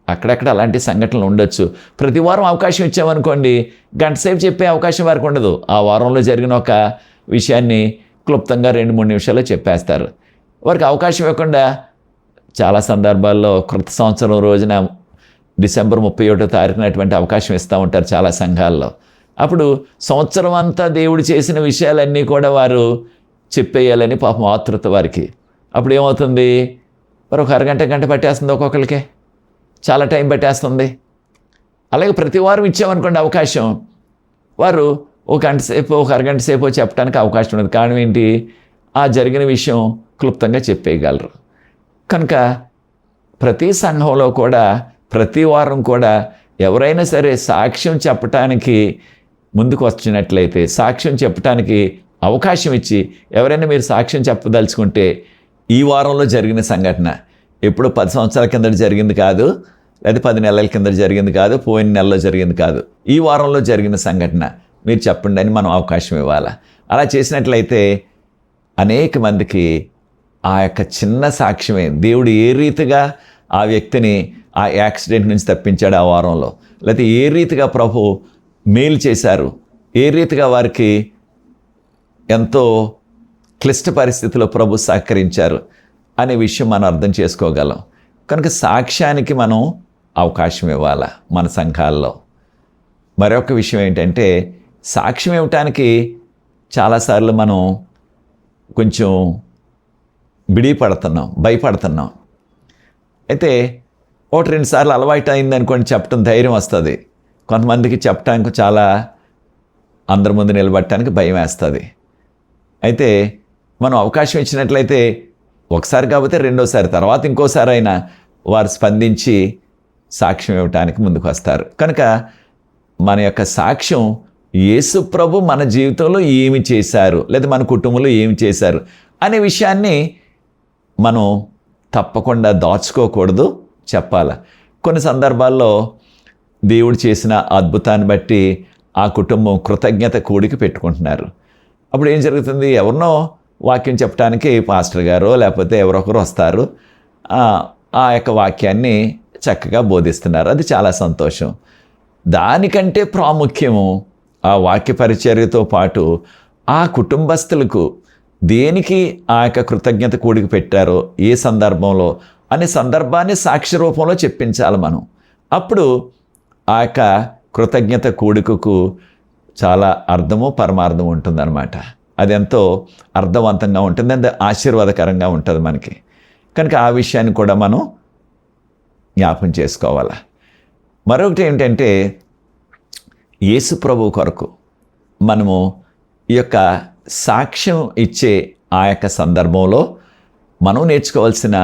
అక్కడక్కడ అలాంటి సంఘటనలు ఉండొచ్చు. ప్రతి వారం అవకాశం ఇచ్చామనుకోండి, గంట సేపు చెప్పే అవకాశం వారికి ఉండదు. ఆ వారంలో జరిగిన ఒక విషయాన్ని క్లుప్తంగా 2-3 నిమిషాల్లో చెప్పేస్తారు. వారికి అవకాశం ఇవ్వకుండా చాలా సందర్భాల్లో క్రొత్త సంవత్సరం రోజున డిసెంబర్ 31వ తారీఖున అటువంటి అవకాశం ఇస్తూ ఉంటారు చాలా సంఘాల్లో. అప్పుడు సంవత్సరం అంతా దేవుడు చేసిన విషయాలన్నీ కూడా వారు చెప్పేయాలని పాపం ఆతృత వారికి. అప్పుడు ఏమవుతుంది, మరి ఒక గంట పట్టేస్తుంది, ఒక్కొక్కరికే చాలా టైం పట్టేస్తుంది. అలాగే ప్రతి వారం ఇచ్చామనుకోండి అవకాశం, వారు ఒక గంట సేపు ఒక అరగంట సేపు చెప్పడానికి అవకాశం ఉండదు. కారణం ఏంటి, ఆ జరిగిన విషయం క్లుప్తంగా చెప్పేయగలరు. కనుక ప్రతి సంఘంలో కూడా ప్రతి వారం కూడా ఎవరైనా సరే సాక్ష్యం చెప్పటానికి ముందుకు వచ్చినట్లయితే, సాక్ష్యం చెప్పటానికి అవకాశం ఇచ్చి ఎవరైనా మీరు సాక్ష్యం చెప్పదలుచుకుంటే, ఈ వారంలో జరిగిన సంఘటన ఎప్పుడు 10 సంవత్సరాల కింద జరిగింది కాదు, లేదా 10 నెలల కింద జరిగింది కాదు, పోయిన నెలలో జరిగింది కాదు, ఈ వారంలో జరిగిన సంఘటన మీరు చెప్పండి అని మనం అవకాశం ఇవ్వాలి. అలా చేసినట్లయితే అనేక మందికి ఆ యొక్క చిన్న సాక్ష్యమే దేవుడు ఏ రీతిగా ఆ వ్యక్తిని ఆ యాక్సిడెంట్ నుంచి తప్పించాడు ఆ వారంలో, లేకపోతే ఏ రీతిగా ప్రభు మేలు చేశారు, ఏ రీతిగా వారికి ఎంతో క్లిష్ట పరిస్థితిలో ప్రభు సహకరించారు అనే విషయం మనం అర్థం చేసుకోగలం. కనుక సాక్ష్యానికి మనం అవకాశం ఇవ్వాలి మన సంఘాల్లో. మరొక విషయం ఏంటంటే, సాక్ష్యం ఇవ్వటానికి చాలాసార్లు మనం కొంచెం భయపడుతున్నాం. అయితే 1-2 సార్లు అలవాటు అయిందనుకోండి, చెప్పడం ధైర్యం వస్తుంది. కొంతమందికి చెప్పడానికి చాలా అందరి ముందు నిలబడటానికి భయం వేస్తుంది. అయితే మనం అవకాశం ఇచ్చినట్లయితే ఒకసారి కాకపోతే రెండోసారి, తర్వాత ఇంకోసారి అయినా వారు స్పందించి సాక్ష్యం ఇవ్వటానికి ముందుకు వస్తారు. కనుక మన యొక్క సాక్ష్యం యేసు ప్రభు మన జీవితంలో ఏమి చేశారు, లేదా మన కుటుంబంలో ఏమి చేశారు అనే విషయాన్ని మనం తప్పకుండా దాచుకోకూడదు, చెప్పాలి. కొన్ని సందర్భాల్లో దేవుడు చేసిన అద్భుతాన్ని బట్టి ఆ కుటుంబం కృతజ్ఞత కూడికి పెట్టుకుంటున్నారు. అప్పుడు ఏం జరుగుతుంది, ఎవరినో వాక్యం చెప్పడానికి పాస్టర్ గారో లేకపోతే ఎవరొకరు వస్తారు, ఆ యొక్క వాక్యాన్ని చక్కగా బోధిస్తున్నారు. అది చాలా సంతోషం. దానికంటే ప్రాముఖ్యము ఆ వాక్య పరిచర్యతో పాటు ఆ కుటుంబస్తులకు దేనికి ఆ యొక్క కృతజ్ఞత కూడికి పెట్టారో, ఏ సందర్భంలో అనే సందర్భాన్ని సాక్ష్య రూపంలో చెప్పించాలి మనం. అప్పుడు ఆ యొక్క కృతజ్ఞత కూడికకు చాలా అర్థము పరమార్థం ఉంటుందన్నమాట. అది ఎంతో అర్థవంతంగా ఉంటుంది, అది ఆశీర్వాదకరంగా ఉంటుంది మనకి. కనుక ఆ విషయాన్ని కూడా మనం జ్ఞాపం చేసుకోవాలి. మరొకటి ఏంటంటే, యేసు ప్రభు కొరకు మనము ఈ యొక్క సాక్ష్యం ఇచ్చే ఆ యొక్క సందర్భంలో మనం నేర్చుకోవాల్సిన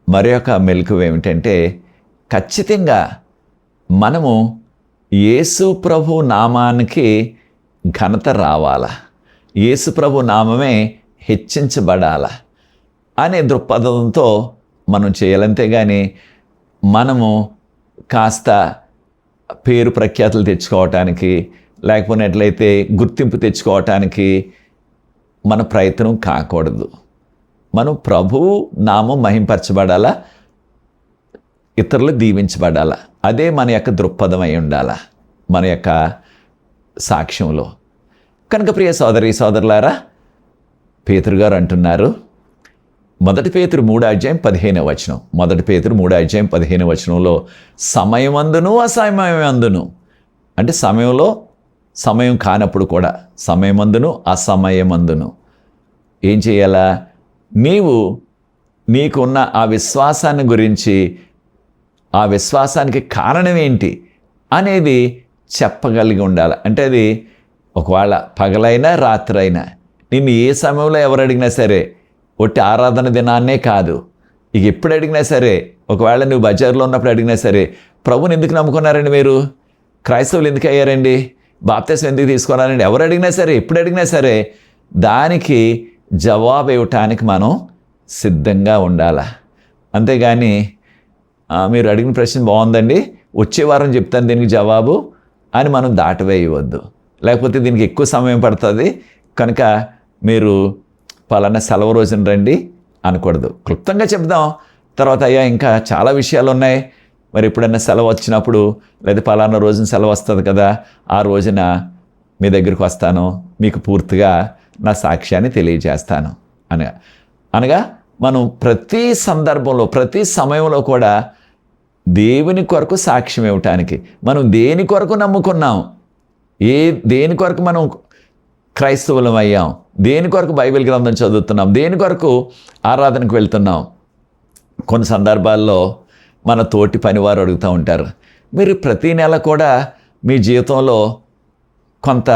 మరొక మెలకువ ఏమిటంటే, ఖచ్చితంగా మనము యేసు ప్రభు నామానికి ఘనత రావాలా, యేసు ప్రభు నామమే హెచ్చించబడాలా అనే దృక్పథంతో మనం చేయాలంతేగాని మనము కాస్త పేరు ప్రఖ్యాతులు తెచ్చుకోవటానికి, లేకపోయినట్లయితే గుర్తింపు తెచ్చుకోవటానికి మన ప్రయత్నం కాకూడదు. మనం ప్రభువు నామం మహింపరచబడాలా, ఇతరులు దీవించబడాలా, అదే మన యొక్క దృక్పథం అయి ఉండాలా మన యొక్క సాక్ష్యంలో. కనుక ప్రియ సోదరి సోదరులారా, పేతురు గారు అంటున్నారు, 1 పేతురు 3:15 1 పేతురు 3:15 సమయమందును అసమయమందును, అంటే సమయంలో సమయం కానప్పుడు కూడా, సమయమందును అసమయమందును ఏం చేయాలా, నీకున్న ఆ విశ్వాసాన్ని గురించి, ఆ విశ్వాసానికి కారణం ఏంటి అనేది చెప్పగలిగి ఉండాలి. అంటే అది ఒకవేళ పగలైనా రాత్రైనా, నిన్ను ఏ సమయంలో ఎవరు అడిగినా సరే, ఒట్టి ఆరాధన దినాన్నే కాదు, ఇక ఎప్పుడు అడిగినా సరే, ఒకవేళ నువ్వు బజార్లో ఉన్నప్పుడు అడిగినా సరే, ప్రభుని ఎందుకు నమ్ముకున్నారండి మీరు, క్రైస్తవులు ఎందుకు అయ్యారండి, బాప్తిసం ఎందుకు తీసుకున్నారండి, ఎవరు అడిగినా సరే, ఎప్పుడు అడిగినా సరే, దానికి జవాబు ఇవ్వటానికి మనం సిద్ధంగా ఉండాలి. అంతేగాని మీరు అడిగిన ప్రశ్న బాగుందండి, వచ్చే వారం చెప్తాను దీనికి జవాబు అని మనం దాటవేయవద్దు. లేకపోతే దీనికి ఎక్కువ సమయం పడుతుంది కనుక మీరు పలానా సెలవు రోజున రండి అనకూడదు. క్లుప్తంగా చెప్దాం, తర్వాత అయ్యా ఇంకా చాలా విషయాలు ఉన్నాయి, మరి ఎప్పుడైనా సెలవు వచ్చినప్పుడు లేదా పలానా రోజున సెలవు వస్తుంది కదా, ఆ రోజున మీ దగ్గరికి వస్తాను, మీకు పూర్తిగా నా సాక్ష్యాన్ని తెలియజేస్తాను అనగా మనం ప్రతి సందర్భంలో ప్రతి సమయంలో కూడా దేవుని కొరకు సాక్ష్యం ఇవ్వటానికి మనం దేని కొరకు నమ్ముకున్నాం, దేని కొరకు మనం క్రైస్తవులం అయ్యాం, దేని కొరకు బైబిల్ గ్రంథం చదువుతున్నాం, దేని కొరకు ఆరాధనకు వెళ్తున్నాం. కొన్ని సందర్భాల్లో మన తోటి పనివారు అడుగుతూ ఉంటారు, మీరు ప్రతీ నెల కూడా మీ జీవితంలో కొంత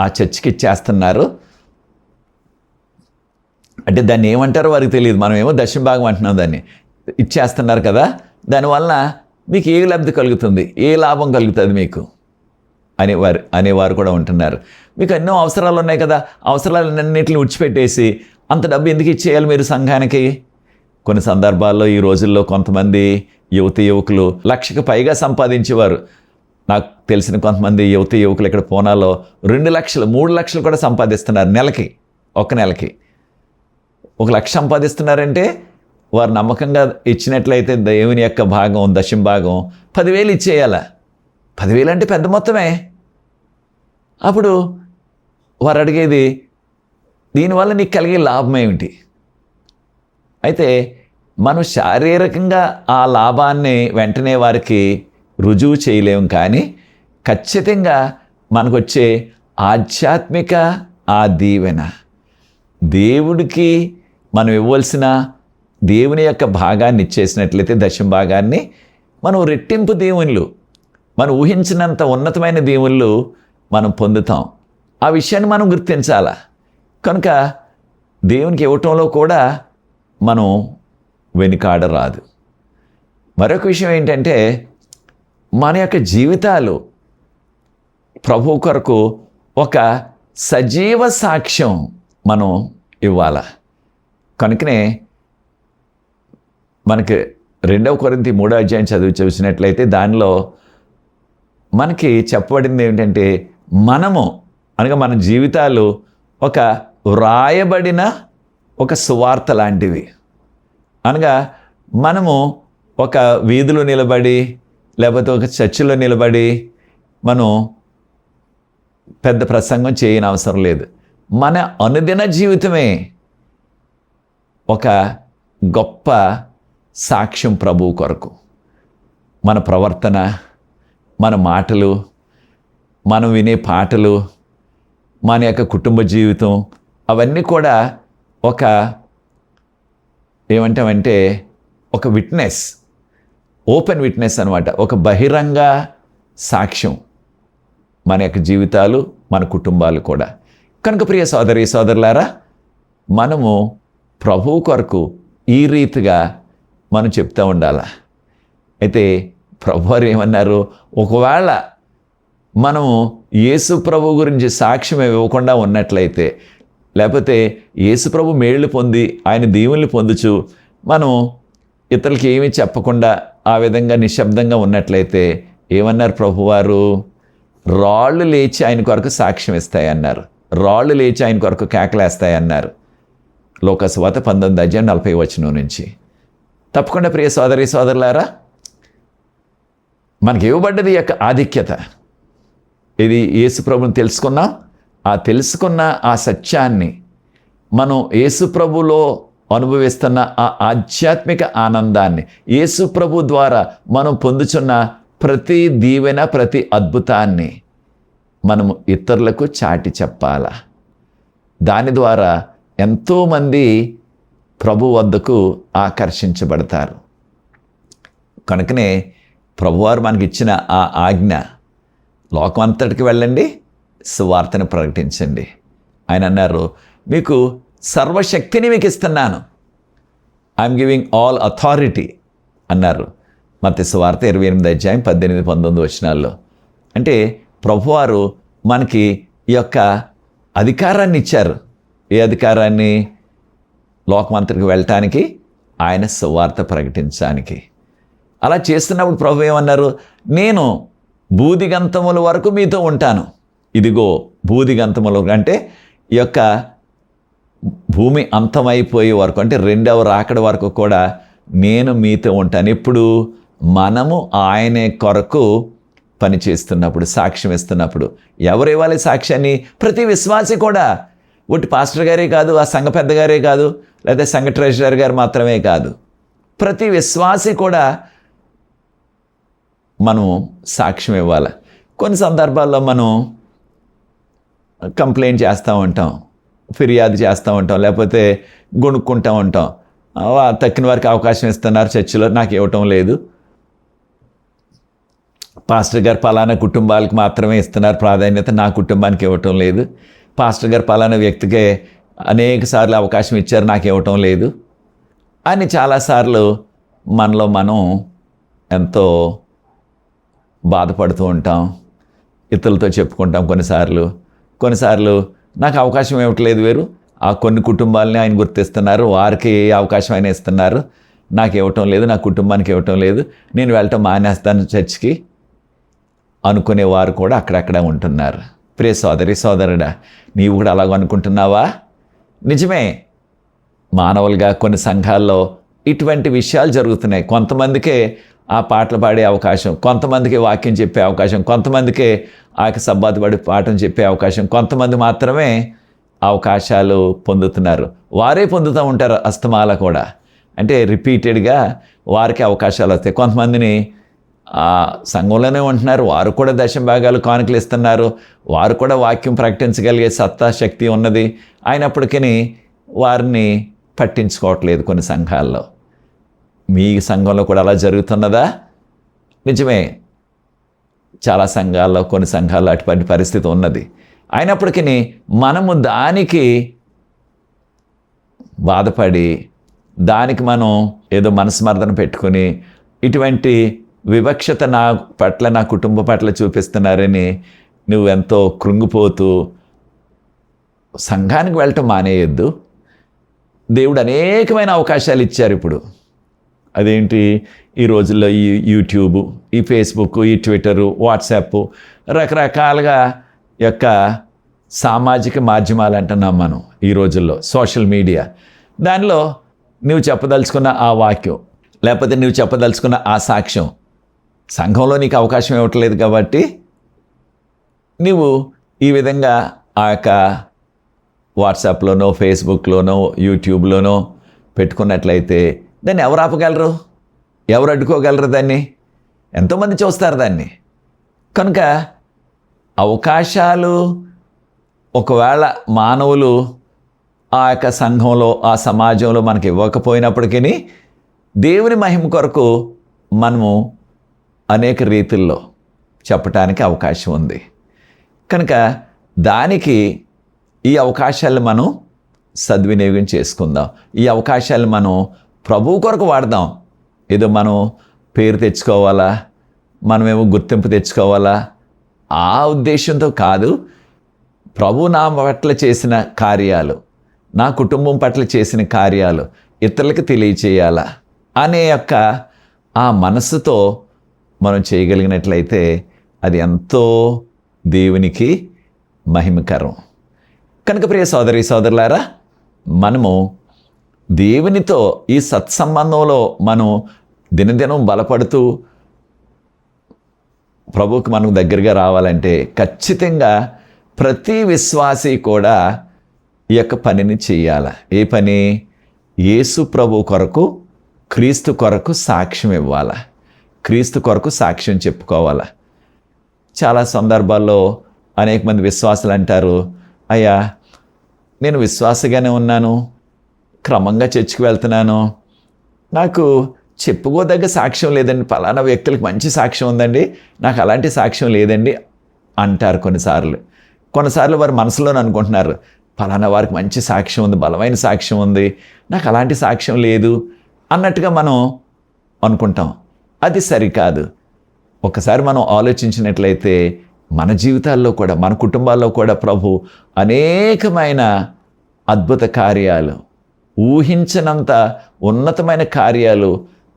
ఆ చర్చికి ఇచ్చేస్తున్నారు అంటే దాన్ని ఏమంటారో వారికి తెలియదు, మనం ఏమో దశమ భాగం అంటున్నాం, దాన్ని ఇచ్చేస్తున్నారు కదా, దానివల్ల మీకు ఏ లబ్ధి కలుగుతుంది, ఏ లాభం కలుగుతుంది మీకు అనేవారు కూడా ఉంటున్నారు. మీకు ఎన్నో అవసరాలు ఉన్నాయి కదా, అవసరాలన్నింటిని విడిచిపెట్టేసి అంత డబ్బు ఎందుకు ఇచ్చేయాలి మీరు సంఘానికి? కొన్ని సందర్భాల్లో ఈ రోజుల్లో కొంతమంది యువకులు 1,00,000కి పైగా సంపాదించేవారు. నాకు తెలిసిన కొంతమంది యువకులు ఇక్కడ పూనాలో 2 లక్షలు 3 లక్షలు కూడా సంపాదిస్తున్నారు నెలకి. ఒక నెలకి 1 లక్ష సంపాదిస్తున్నారంటే వారు నమ్మకంగా ఇచ్చినట్లయితే దేవుని యొక్క భాగం దశమ భాగం 10,000 ఇచ్చేయాల. 10,000 అంటే పెద్ద మొత్తమే. అప్పుడు వారు అడిగేది దీనివల్ల నీకు కలిగే లాభం ఏమిటి? అయితే మనం శారీరకంగా ఆ లాభాన్ని వెంటనే వారికి రుజువు చేయలేము, కానీ ఖచ్చితంగా మనకు వచ్చే ఆధ్యాత్మిక ఆ దీవెన, దేవుడికి మనం ఇవ్వాల్సిన దేవుని యొక్క భాగాన్ని ఇచ్చేసినట్లయితే దశమ భాగాన్ని మనం రెట్టింపు దీవెనలు, మనం ఊహించినంత ఉన్నతమైన దీవెనలు మనం పొందుతాం. ఆ విషయాన్ని మనం గుర్తించాల. కనుక దేవునికి ఇవ్వటంలో కూడా మనం వెనుకాడరాదు. మరొక విషయం ఏంటంటే మన యొక్క జీవితాలు ప్రభువు కొరకు ఒక సజీవ సాక్ష్యం మనం ఇవ్వాలి. కనుకనే మనకి 2 కొరింథీ 3వ అధ్యాయం చూసినట్లయితే దానిలో మనకి చెప్పబడింది ఏమిటంటే మనము అనగా మన జీవితాలు ఒక వ్రాయబడిన ఒక సువార్త లాంటివి. అనగా మనము ఒక వీధిలో నిలబడి లేకపోతే ఒక చర్చిలో నిలబడి మనం పెద్ద ప్రసంగం చేయని అవసరం లేదు. మన అనుదిన జీవితమే ఒక గొప్ప సాక్ష్యం ప్రభువు కొరకు. మన ప్రవర్తన, మన మాటలు, మనం వినే పాటలు, మన యొక్క కుటుంబ జీవితం అవన్నీ కూడా ఒక ఏమంటామంటే ఒక విట్నెస్, ఓపెన్ విట్నెస్ అనమాట. ఒక బహిరంగ సాక్ష్యం మన యొక్క జీవితాలు, మన కుటుంబాలు కూడా. కనుక ప్రియ సోదరి సోదరులారా, మనము ప్రభువు కొరకు ఈ రీతిగా మనం చెప్తూ ఉండాలి. అయితే ప్రభువారు ఏమన్నారు, ఒకవేళ మనము యేసు ప్రభు గురించి సాక్ష్యం ఇవ్వకుండా ఉన్నట్లయితే, లేకపోతే యేసు ప్రభు మేళ్ళు పొంది ఆయన దీవెనలు పొందుచు మనం ఇతరులకి ఏమీ చెప్పకుండా ఆ విధంగా నిశ్శబ్దంగా ఉన్నట్లయితే ఏమన్నారు ప్రభువారు? రాళ్ళు లేచి ఆయన కొరకు సాక్ష్యం ఇస్తాయన్నారు, రాళ్ళు లేచి ఆయన కొరకు కేకలేస్తాయన్నారు. లోకసువార్త 19వ అధ్యాయం 40వ వచనం నుంచి. తప్పకుండా ప్రియ సోదరి సోదరులారా, మనకి ఇవ్వబడ్డది యొక్క ఆధిక్యత ఇది. యేసు ప్రభుని తెలుసుకున్నాం. ఆ తెలుసుకున్న ఆ సత్యాన్ని మనం యేసు ప్రభులో అనుభవిస్తున్న ఆ ఆధ్యాత్మిక ఆనందాన్ని, యేసు ప్రభు ద్వారా మనం పొందుచున్న ప్రతి దీవెన, ప్రతి అద్భుతాన్ని మనము ఇతరులకు చాటి చెప్పాలా. దాని ద్వారా ఎంతోమంది ప్రభు వద్దకు ఆకర్షించబడతారు. కనుకనే ప్రభువారు మనకిచ్చిన ఆ ఆజ్ఞ, లోకమంతటికి వెళ్ళండి, సువార్తను ప్రకటించండి. ఆయన అన్నారు, మీకు సర్వశక్తిని మీకు ఇస్తున్నాను, ఐఎమ్ గివింగ్ ఆల్ అథారిటీ అన్నారు. మత్తయి సువార్త 28వ అధ్యాయం 18-19 వచనాల్లో. అంటే ప్రభువారు మనకి ఈ యొక్క అధికారాన్ని ఇచ్చారు. ఏ అధికారాన్ని? లోకమంతటికి వెళ్ళటానికి, ఆయన సువార్త ప్రకటించడానికి. అలా చేస్తున్నప్పుడు ప్రభు ఏమన్నారు, నేను బూదిగంతముల వరకు మీతో ఉంటాను. ఇదిగో బూదిగంతములు అంటే ఈ యొక్క భూమి అంతమైపోయే వరకు, అంటే రెండవ రాకడ వరకు కూడా నేను మీతో ఉంటాను. ఇప్పుడు మనము ఆయనే కొరకు పని చేస్తున్నప్పుడు, సాక్ష్యం ఇస్తున్నప్పుడు. ఎవరు ఇవ్వాలి సాక్ష్యాన్ని? ప్రతి విశ్వాసి కూడా. ఒకటి పాస్టర్ గారే కాదు, ఆ సంఘ పెద్ద గారే కాదు, లేదా సంఘ ట్రెజరర్ గారు మాత్రమే కాదు, ప్రతి విశ్వాసి కూడా మనం సాక్ష్యం ఇవ్వాలి. కొన్ని సందర్భాల్లో మనం కంప్లైంట్ చేస్తూ ఉంటాం, ఫిర్యాదు చేస్తూ ఉంటాం, లేకపోతే గొనుక్కుంటూ ఉంటాం. తక్కిన వారికి అవకాశం ఇస్తున్నారు చర్చిలో, నాకు ఇవ్వటం లేదు. పాస్టర్ గారు పలానా కుటుంబాలకు మాత్రమే ఇస్తున్నారు ప్రాధాన్యత, నా కుటుంబానికి ఇవ్వటం లేదు. పాస్టర్ గారు పలానా వ్యక్తికే అనేక సార్లు అవకాశం ఇచ్చారు, నాకు ఇవ్వటం లేదు అని చాలాసార్లు మనలో మనం ఎంతో బాధపడుతూ ఉంటాం, ఇతరులతో చెప్పుకుంటాం. కొన్నిసార్లు నాకు అవకాశం ఇవ్వట్లేదు వేరు, ఆ కొన్ని కుటుంబాలని ఆయన గుర్తిస్తున్నారు, వారికి అవకాశం ఆయన ఇస్తున్నారు, నాకు ఇవ్వటం లేదు, నా కుటుంబానికి ఇవ్వటం లేదు, నేను వెళ్ళటం మానేస్తాను చర్చికి అనుకునేవారు కూడా అక్కడక్కడ ఉంటున్నారు. ప్రియ సోదరి సోదరుడా, నీవు కూడా అలాగ అనుకుంటున్నావా? నిజమే, మానవులుగా కొన్ని సంఘాల్లో ఇటువంటి విషయాలు జరుగుతున్నాయి. కొంతమందికే ఆ పాటలు పాడే అవకాశం, కొంతమందికి వాక్యం చెప్పే అవకాశం, కొంతమందికే ఆ యొక్క సబ్బాతు పడి పాఠం చెప్పే అవకాశం, కొంతమంది మాత్రమే అవకాశాలు పొందుతున్నారు. వారే పొందుతూ ఉంటారు అస్తమాల కూడా, అంటే రిపీటెడ్గా వారికి అవకాశాలు వస్తాయి. కొంతమందిని సంఘంలోనే ఉంటున్నారు, వారు కూడా దశంభాగాలు కానుకలు ఇస్తున్నారు, వారు కూడా వాక్యం ప్రకటించగలిగే సత్తా శక్తి ఉన్నది, అయినప్పటికీ వారిని పట్టించుకోవట్లేదు కొన్ని సంఘాల్లో. మీ సంఘంలో కూడా అలా జరుగుతున్నదా? నిజమే, చాలా సంఘాల్లో, కొన్ని సంఘాల్లో అటువంటి పరిస్థితి ఉన్నది. అయినప్పటికీ మనము దానికి బాధపడి, దానికి మనం ఏదో మనస్మర్థన పెట్టుకుని, ఇటువంటి వివక్షత నా పట్ల, నా కుటుంబ పట్ల చూపిస్తున్నారని నువ్వెంతో కృంగిపోతూ సంఘానికి వెళ్ళటం మానేయొద్దు. దేవుడు అనేకమైన అవకాశాలు ఇచ్చారు ఇప్పుడు. అదేంటి, ఈ రోజుల్లో ఈ యూట్యూబ్, ఈ ఫేస్బుక్, ఈ ట్విట్టరు, వాట్సాప్, రకరకాలుగా యొక్క సామాజిక మాధ్యమాలు అంటున్నాం మనం ఈ రోజుల్లో, సోషల్ మీడియా. దానిలో నువ్వు చెప్పదలుచుకున్న ఆ వాక్యం, లేకపోతే నువ్వు చెప్పదలుచుకున్న ఆ సాక్ష్యం సంఘంలో నీకు అవకాశం ఇవ్వట్లేదు కాబట్టి నువ్వు ఈ విధంగా ఆ యొక్క వాట్సాప్లోనో, ఫేస్బుక్లోనో, యూట్యూబ్లోనో పెట్టుకున్నట్లయితే దాన్ని ఎవరు ఆపగలరు? ఎవరు అడ్డుకోగలరు? దాన్ని ఎంతోమంది చూస్తారు దాన్ని. కనుక అవకాశాలు ఒకవేళ మానవులు ఆ యొక్క సంఘంలో, ఆ సమాజంలో మనకి ఇవ్వకపోయినప్పటికీ దేవుని మహిమ కొరకు మనము అనేక రీతుల్లో చెప్పటానికి అవకాశం ఉంది. కనుక దానికి ఈ అవకాశాలను మనం సద్వినియోగం చేసుకుందాం. ఈ అవకాశాలను మనం ప్రభువు కొరకు వాడదాం. ఏదో మనం పేరు తెచ్చుకోవాలా, మనమేమో గుర్తింపు తెచ్చుకోవాలా, ఆ ఉద్దేశంతో కాదు. ప్రభు నా పట్ల చేసిన కార్యాలు, నా కుటుంబం పట్ల చేసిన కార్యాలు ఇతరులకు తెలియచేయాలా అనే యొక్క ఆ మనస్సుతో మనం చేయగలిగినట్లయితే అది ఎంతో దేవునికి మహిమకరం. కనుక ప్రియ సోదరి సోదరులారా, మనము దేవునితో ఈ సత్సంబంధంలో మనం దినదినం బలపడుతూ ప్రభువుకి మనకు దగ్గరగా రావాలంటే ఖచ్చితంగా ప్రతి విశ్వాసి కూడా ఈ యొక్క పనిని చేయాలి. ఏ పని? యేసు ప్రభు కొరకు, క్రీస్తు కొరకు సాక్ష్యం ఇవ్వాలి, క్రీస్తు కొరకు సాక్ష్యం చెప్పుకోవాలి. చాలా సందర్భాల్లో అనేక మంది విశ్వాసులు అంటారు, అయ్యా నేను విశ్వాసగానే ఉన్నాను, క్రమంగా చర్చికి వెళ్తున్నాను, నాకు చెప్పుకోదగ్గ సాక్ష్యం లేదండి, పలానా వ్యక్తులకు మంచి సాక్ష్యం ఉందండి, నాకు అలాంటి సాక్ష్యం లేదండి అంటారు. కొన్నిసార్లు వారు మనసులోనే అనుకుంటున్నారు, పలానా వారికి మంచి సాక్ష్యం ఉంది, బలమైన సాక్ష్యం ఉంది, నాకు అలాంటి సాక్ష్యం లేదు అన్నట్టుగా మనం అనుకుంటాం. అది సరికాదు. ఒకసారి మనం ఆలోచించినట్లయితే మన జీవితాల్లో కూడా, మన కుటుంబాల్లో కూడా ప్రభు అనేకమైన అద్భుత కార్యాలు, ఊహించనంత ఉన్నతమైన కార్యాలు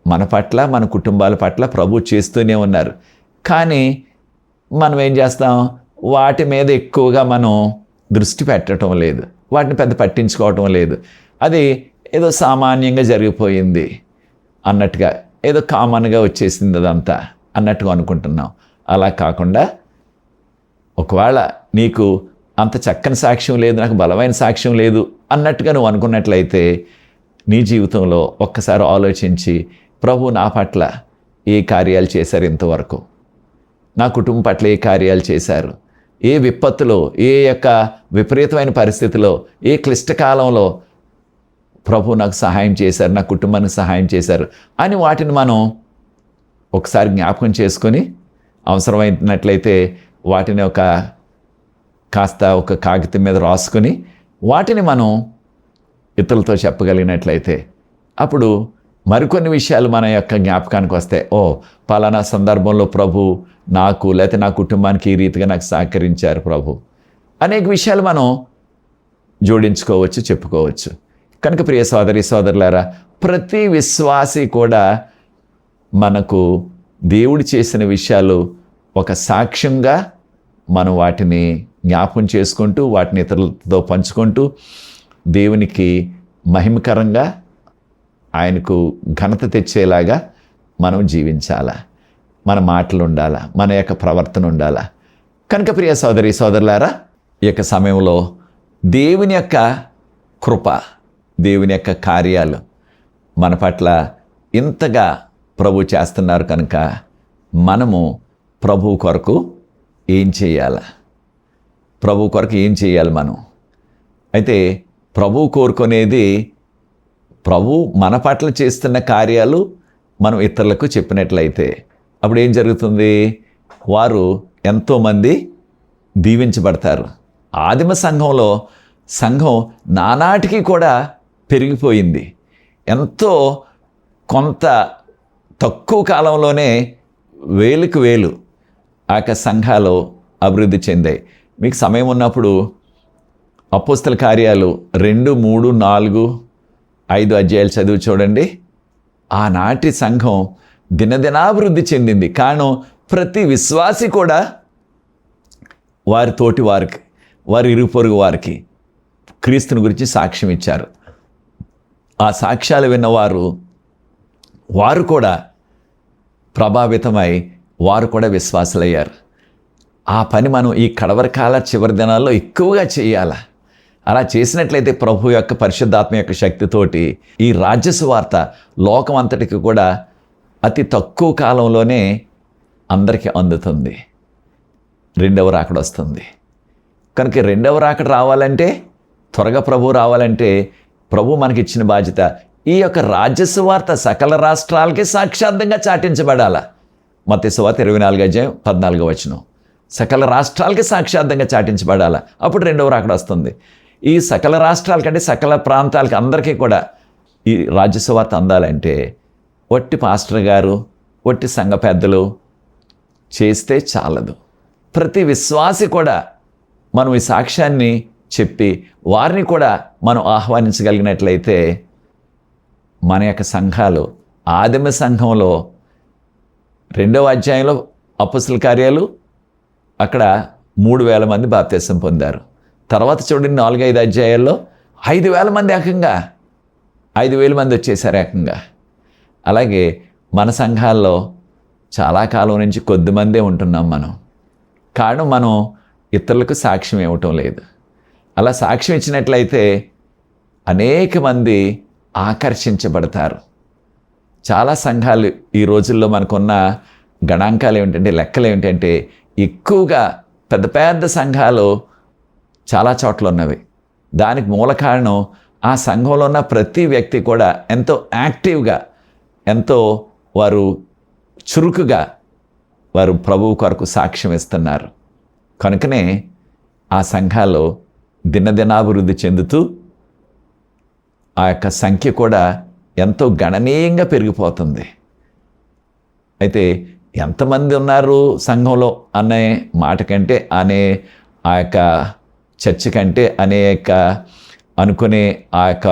మన పట్ల, మన కుటుంబాల పట్ల ప్రభు చేస్తూనే ఉన్నారు. కానీ మనం ఏం చేస్తాం? వాటి మీద ఎక్కువగా మనం దృష్టి పెట్టడం లేదు, వాటిని పెద్ద పట్టించుకోవటం లేదు. అది ఏదో సామాన్యంగా జరిగిపోయింది అన్నట్టుగా, ఏదో కామన్గా వచ్చేసింది అదంతా అన్నట్టుగా అనుకుంటున్నాం. అలా కాకుండా ఒకవేళ నీకు అంత చక్కని సాక్ష్యం లేదు, నాకు బలమైన సాక్ష్యం లేదు అన్నట్టుగా నువ్వు అనుకున్నట్లయితే నీ జీవితంలో ఒక్కసారి ఆలోచించి, ప్రభు నా పట్ల ఏ కార్యాలు చేశారు ఇంతవరకు, నా కుటుంబం పట్ల ఏ కార్యాలు చేశారు, ఏ విపత్తులో, ఏ యొక్క విపరీతమైన పరిస్థితిలో, ఏ క్లిష్టకాలంలో ప్రభు నాకు సహాయం చేశారు, నా కుటుంబానికి సహాయం చేశారు అని వాటిని మనం ఒకసారి జ్ఞాపకం చేసుకొని అవసరమైనట్లయితే వాటిని కాస్త ఒక కాగితం మీద రాసుకొని వాటిని మనం ఇతరులతో చెప్పగలిగినట్లయితే అప్పుడు మరికొన్ని విషయాలు మన యొక్క జ్ఞాపకానికి వస్తాయి. పలానా సందర్భంలో ప్రభు నాకు లేకపోతే నా కుటుంబానికి ఈ రీతిగా నాకు సహకరించారు ప్రభు. అనేక విషయాలు మనం జోడించుకోవచ్చు, చెప్పుకోవచ్చు. కనుక ప్రియ సోదరి సోదరులారా, ప్రతి విశ్వాసి కూడా మనకు దేవుడు చేసిన విషయాలు ఒక సాక్ష్యంగా మనం వాటిని జ్ఞాపకం చేసుకుంటూ, వాటిని ఇతరులతో పంచుకుంటూ, దేవునికి మహిమకరంగా, ఆయనకు ఘనత తెచ్చేలాగా మనం జీవించాలా, మన మాటలు ఉండాలా, మన యొక్క ప్రవర్తన ఉండాలా. కనుక ప్రియ సోదరి సోదరులారా, ఈ యొక్క సమయంలో దేవుని యొక్క కృప, దేవుని యొక్క కార్యాలు మన పట్ల ఇంతగా ప్రభు చేస్తున్నారు కనుక మనము ప్రభు కొరకు ఏం చేయాలి? ప్రభు కొరకు ఏం చేయాలి మనం? అయితే ప్రభు కోరుకునేది, ప్రభు మన పట్ల చేస్తున్న కార్యాలు మనం ఇతరులకు చెప్పినట్లయితే అప్పుడు ఏం జరుగుతుంది? వారు ఎంతోమంది దీవించబడతారు. ఆదిమ సంఘంలో సంఘం నానాటికి కూడా పెరిగిపోయింది. ఎంతో కొంత తక్కువ కాలంలోనే వేలకు వేలు ఆ యొక్క సంఘాలు అభివృద్ధి చెందాయి. మీకు సమయం ఉన్నప్పుడు అపోస్తల కార్యాలు 2, 3, 4, 5 అధ్యాయాలు చదివి చూడండి. ఆనాటి సంఘం దినదినాభివృద్ధి చెందింది. కారణం ప్రతి విశ్వాసి కూడా వారి తోటి వారికి, వారి ఇరుగు పొరుగు వారికి క్రీస్తుని గురించి సాక్ష్యం ఇచ్చారు. ఆ సాక్ష్యాలు విన్నవారు వారు కూడా ప్రభావితమై వారు కూడా విశ్వాసులయ్యారు. ఆ పని మనం ఈ కడవరి కాల చివరి దినాల్లో ఎక్కువగా చేయాలి. అలా చేసినట్లయితే ప్రభు యొక్క పరిశుద్ధాత్మ యొక్క శక్తితోటి ఈ రాజ్య సువార్త లోకం అంతటికి కూడా అతి తక్కువ కాలంలోనే అందరికీ అందుతుంది. రెండవ రాకడ వస్తుంది. కనుక రెండవ రాకడ రావాలంటే, త్వరగా ప్రభు రావాలంటే ప్రభు మనకి ఇచ్చిన బాధ్యత ఈ యొక్క రాజ్య సువార్త సకల రాష్ట్రాలకి సాక్షార్థంగా చాటించబడాలా. మత్తయి సువార్త 24వ అధ్యాయం 14వ వచనం. సకల రాష్ట్రాలకి సాక్షార్థంగా చాటించబడాలా. అప్పుడు రెండవ రాకడ వస్తుంది. ఈ సకల రాష్ట్రాల కంటే సకల ప్రాంతాలకి అందరికీ కూడా ఈ రాజ్య సువార్త అందాలంటే ఒట్టి పాస్టర్ గారు, ఒట్టి సంఘ పెద్దలు చేస్తే చాలదు. ప్రతి విశ్వాసి కూడా మనం ఈ సాక్ష్యాన్ని చెప్పి వారిని కూడా మనం ఆహ్వానించగలిగినట్లయితే మన యొక్క సంఘాలు, ఆదిమ సంఘంలో 2వ అధ్యాయంలో అపొస్తలుల కార్యాలు అక్కడ 3,000 మంది బాప్తిసం పొందారు. తర్వాత చూడండి 4-5 అధ్యాయాల్లో 5,000 మంది ఏకంగా 5,000 మంది వచ్చేసారు ఏకంగా. అలాగే మన సంఘాల్లో చాలా కాలం నుంచి కొద్దిమందే ఉంటున్నాం మనం. కారణం మనం ఇతరులకు సాక్ష్యం ఇవ్వటం లేదు. అలా సాక్ష్యం ఇచ్చినట్లయితే అనేక మంది ఆకర్షించబడతారు. చాలా సంఘాలు ఈ రోజుల్లో మనకున్న గణాంకాలు ఏమిటంటే, లెక్కలు ఏమిటంటే, ఎక్కువగా పెద్ద పెద్ద సంఘాలు చాలా చోట్ల ఉన్నవి. దానికి మూల కారణం ఆ సంఘంలో ఉన్న ప్రతి వ్యక్తి కూడా ఎంతో యాక్టివ్గా, ఎంతో వారు చురుకుగా వారు ప్రభువు కొరకు సాక్ష్యం ఇస్తున్నారు. కనుకనే ఆ సంఘాలు దినదినాభివృద్ధి చెందుతూ ఆ యొక్క సంఖ్య కూడా ఎంతో గణనీయంగా పెరిగిపోతుంది. అయితే ఎంతమంది ఉన్నారు సంఘంలో అనే మాట కంటే, అనే ఆ యొక్క చర్చ కంటే, అనుకునే ఆ యొక్క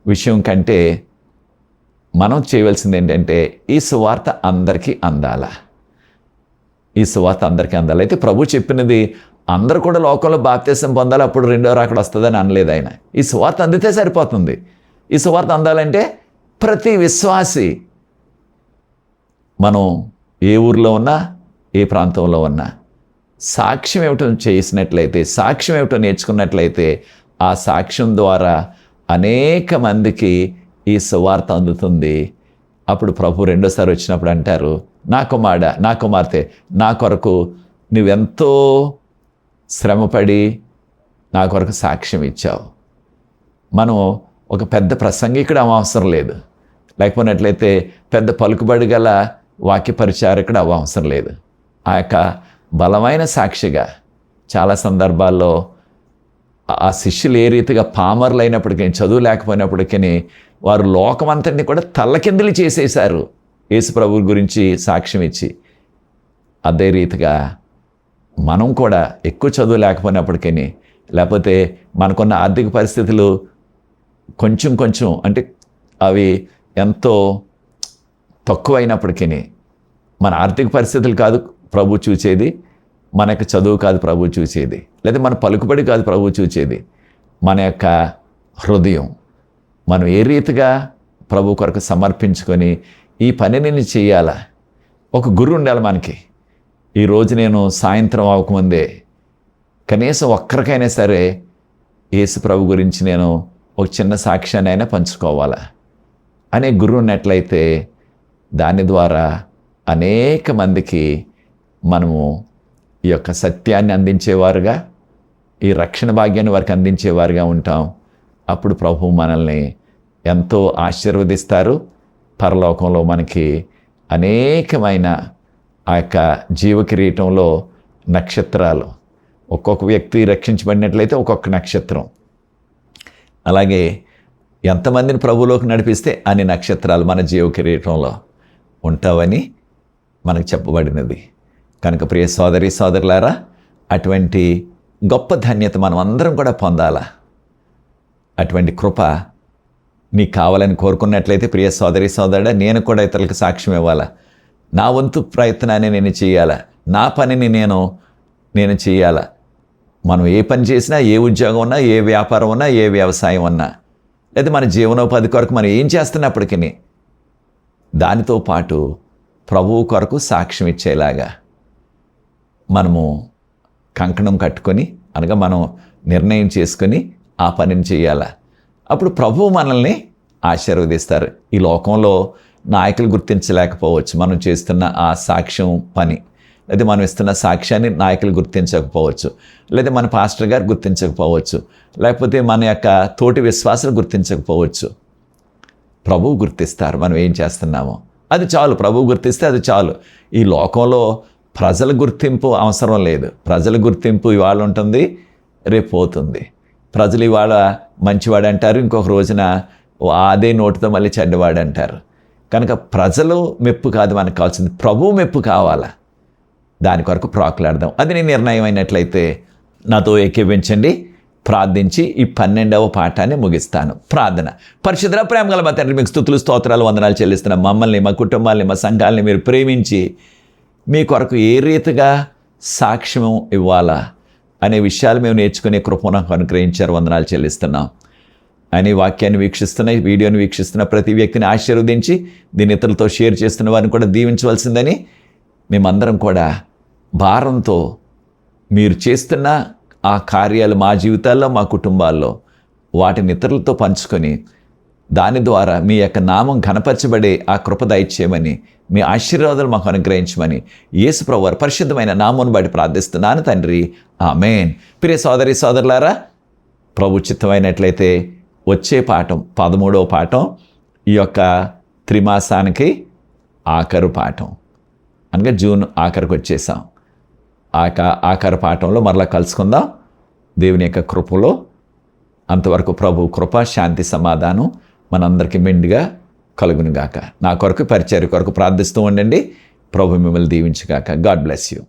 విషయం కంటే మనం చేయవలసింది ఏంటంటే ఈ సువార్త అందరికీ అందాలా. ఈ సువార్త అందరికీ అందాలి. అయితే ప్రభు చెప్పినది అందరూ కూడా లోకంలో బాప్తిసం పొందాలి, అప్పుడు రెండో రాకడ వస్తుందని అనలేదు ఆయన. ఈ సువార్త అందితే సరిపోతుంది. ఈ సువార్త అందాలంటే ప్రతి విశ్వాసి, మనం ఏ ఊరిలో ఉన్నా ఏ ప్రాంతంలో ఉన్నా సాక్ష్యం ఏమిటో చేసినట్లయితే, సాక్ష్యం ఏమిటో నేర్చుకున్నట్లయితే ఆ సాక్ష్యం ద్వారా అనేక మందికి ఈ సువార్త అందుతుంది. అప్పుడు ప్రభు రెండోసారి వచ్చినప్పుడు అంటారు, నా కుమారుడా, నా కుమార్తె, నా కొరకు నువ్వెంతో శ్రమపడి నా కొరకు సాక్ష్యం ఇచ్చావు. మనం ఒక పెద్ద ప్రసంగికుడు అవసరం లేదు, లేకపోయినట్లయితే పెద్ద పలుకుబడి గల వాక్య పరిచారకుడు అవసరం లేదు. ఆ యొక్క బలమైన సాక్షిగా చాలా సందర్భాల్లో ఆ శిష్యులు ఏ రీతిగా పామర్లు అయినప్పటికీ, చదువు లేకపోయినప్పటికీ వారు లోకమంతటిని కూడా తల్లకిందులు చేసేశారు యేసు ప్రభు గురించి సాక్ష్యం ఇచ్చి. అదే రీతిగా మనం కూడా ఎక్కువ చదువు లేకపోయినప్పటికీ, లేకపోతే మనకున్న ఆర్థిక పరిస్థితులు కొంచెం అంటే అవి ఎంతో తక్కువైనప్పటికీ, మన ఆర్థిక పరిస్థితులు కాదు ప్రభు చూసేది, మన యొక్క చదువు కాదు ప్రభు చూసేది, లేదా మన పలుకుబడి కాదు ప్రభు చూసేది, మన యొక్క హృదయం. మనం ఏ రీతిగా ప్రభు కొరకు సమర్పించుకొని ఈ పనిని నేను చేయాలా. ఒక గురువు ఉండాలి మనకి. ఈరోజు నేను సాయంత్రం అవ్వకముందే కనీసం ఒక్కరికైనా సరే యేసు ప్రభు గురించి నేను ఒక చిన్న సాక్ష్యాన్ని అయినా పంచుకోవాలా అనే గురువు ఉన్నట్లయితే దాని ద్వారా అనేక మందికి మనము ఈ యొక్క సత్యాన్ని అందించేవారుగా, ఈ రక్షణ భాగ్యాన్ని వారికి అందించేవారుగా ఉంటాం. అప్పుడు ప్రభు మనల్ని ఎంతో ఆశీర్వదిస్తారు. పరలోకంలో మనకి అనేకమైన ఆ యొక్క జీవ కిరీటంలో నక్షత్రాలు, ఒక్కొక్క వ్యక్తి రక్షించబడినట్లయితే ఒక్కొక్క నక్షత్రం, అలాగే ఎంతమందిని ప్రభువులోకి నడిపిస్తే అన్ని నక్షత్రాలు మన జీవ కిరీటంలో ఉంటావని మనకు చెప్పబడినది. కనుక ప్రియ సోదరి సోదరులారా, అటువంటి గొప్ప ధన్యత మనం అందరం కూడా పొందాలా. అటువంటి కృప నీకు కావాలని కోరుకున్నట్లయితే ప్రియ సోదరి సోదరుడా, నేను కూడా ఇతరులకు సాక్ష్యం ఇవ్వాలా. నా వంతు ప్రయత్నాన్ని నేను చేయాలా, నా పనిని నేను చేయాలా. మనం ఏ పని చేసినా, ఏ ఉద్యోగం ఉన్నా, ఏ వ్యాపారం ఉన్నా, ఏ వ్యవసాయం ఉన్నా, లేదా మన జీవనోపాధి కొరకు మనం ఏం చేస్తున్నప్పటికీ దానితో పాటు ప్రభువు కొరకు సాక్ష్యం ఇచ్చేలాగా మనము కంకణం కట్టుకొని, అనగా మనం నిర్ణయం చేసుకొని ఆ పనిని చేయాలా. అప్పుడు ప్రభువు మనల్ని ఆశీర్వదిస్తారు. ఈ లోకంలో నాయకులు గుర్తించలేకపోవచ్చు మనం చేస్తున్న ఆ సాక్ష్యం పని, లేదా మనం ఇస్తున్న సాక్ష్యాన్ని నాయకులు గుర్తించకపోవచ్చు, లేదా మన పాస్టర్ గారు గుర్తించకపోవచ్చు, లేకపోతే మన యొక్క తోటి విశ్వాసాలు గుర్తించకపోవచ్చు. ప్రభువు గుర్తిస్తారు మనం ఏం చేస్తున్నామో. అది చాలు. ప్రభువు గుర్తిస్తే అది చాలు. ఈ లోకంలో ప్రజల గుర్తింపు అవసరం లేదు. ప్రజల గుర్తింపు ఇవాళ ఉంటుంది, రేపు పోతుంది. ప్రజలు ఇవాళ మంచివాడు అంటారు, ఇంకొక రోజున అదే నోటితో మళ్ళీ చెడ్డవాడు అంటారు. కనుక ప్రజలు మెప్పు కాదు మనకు కావాల్సింది, ప్రభువు మెప్పు కావాలా. దాని కొరకు ప్రాకులాడదాం. అది నీ నిర్ణయం అయినట్లయితే నాతో ఏకీభవించండి. ప్రార్థించి ఈ 12వ పాఠాన్ని ముగిస్తాను. ప్రార్థన. పరిశుద్ధ ప్రేమ గల మా తండ్రి, మీకు స్తుతులు స్తోత్రాలు వందనాలు చెల్లిస్తున్నాం. మమ్మల్ని, మా కుటుంబాలని, మా సంఘాలని మీరు ప్రేమించి మీ కొరకు ఏ రీతిగా సాక్ష్యం ఇవ్వాలా అనే విషయాలు మేము నేర్చుకునే కృపను నాకు అనుగ్రహించారు. వందనాలు చెల్లిస్తున్నాం. అని వాక్యాన్ని వీక్షిస్తున్న, ఈ వీడియోని వీక్షిస్తున్న ప్రతి వ్యక్తిని ఆశీర్వదించి దీని ఇతరులతో షేర్ చేస్తున్న వారిని కూడా దీవించవలసిందని మేమందరం కూడా భారంతో మీరు చేస్తున్న ఆ కార్యాలు మా జీవితాల్లో, మా కుటుంబాల్లో వాటిని ఇతరులతో పంచుకొని దాని ద్వారా మీ యొక్క నామం ఘనపరచబడే ఆ కృప దయచేయమని, మీ ఆశీర్వాదాలు మాకు అనుగ్రహించమని యేసు ప్రభువారి పరిశుద్ధమైన నామమును బట్టి ప్రార్థిస్తున్నాను తండ్రి. ఆమేన్. ప్రియ సోదరి సోదరులారా, ప్రభు చిత్తమైనట్లయితే వచ్చే పాఠం 13వ పాఠం ఈ యొక్క త్రిమాసానికి ఆఖరు పాఠం, అనగా జూన్ ఆఖరికి వచ్చేసాం. ఆఖరు పాఠంలో మరలా కలుసుకుందాం దేవుని యొక్క కృపలో. అంతవరకు ప్రభు కృప, శాంతి, సమాధానం మనందరికీ మెండుగా కలుగునుగాక. నా కొరకు పరిచర్య కొరకు ప్రార్థిస్తూ ఉండండి. ప్రభు మిమ్మల్ని దీవించుగాక. God bless you.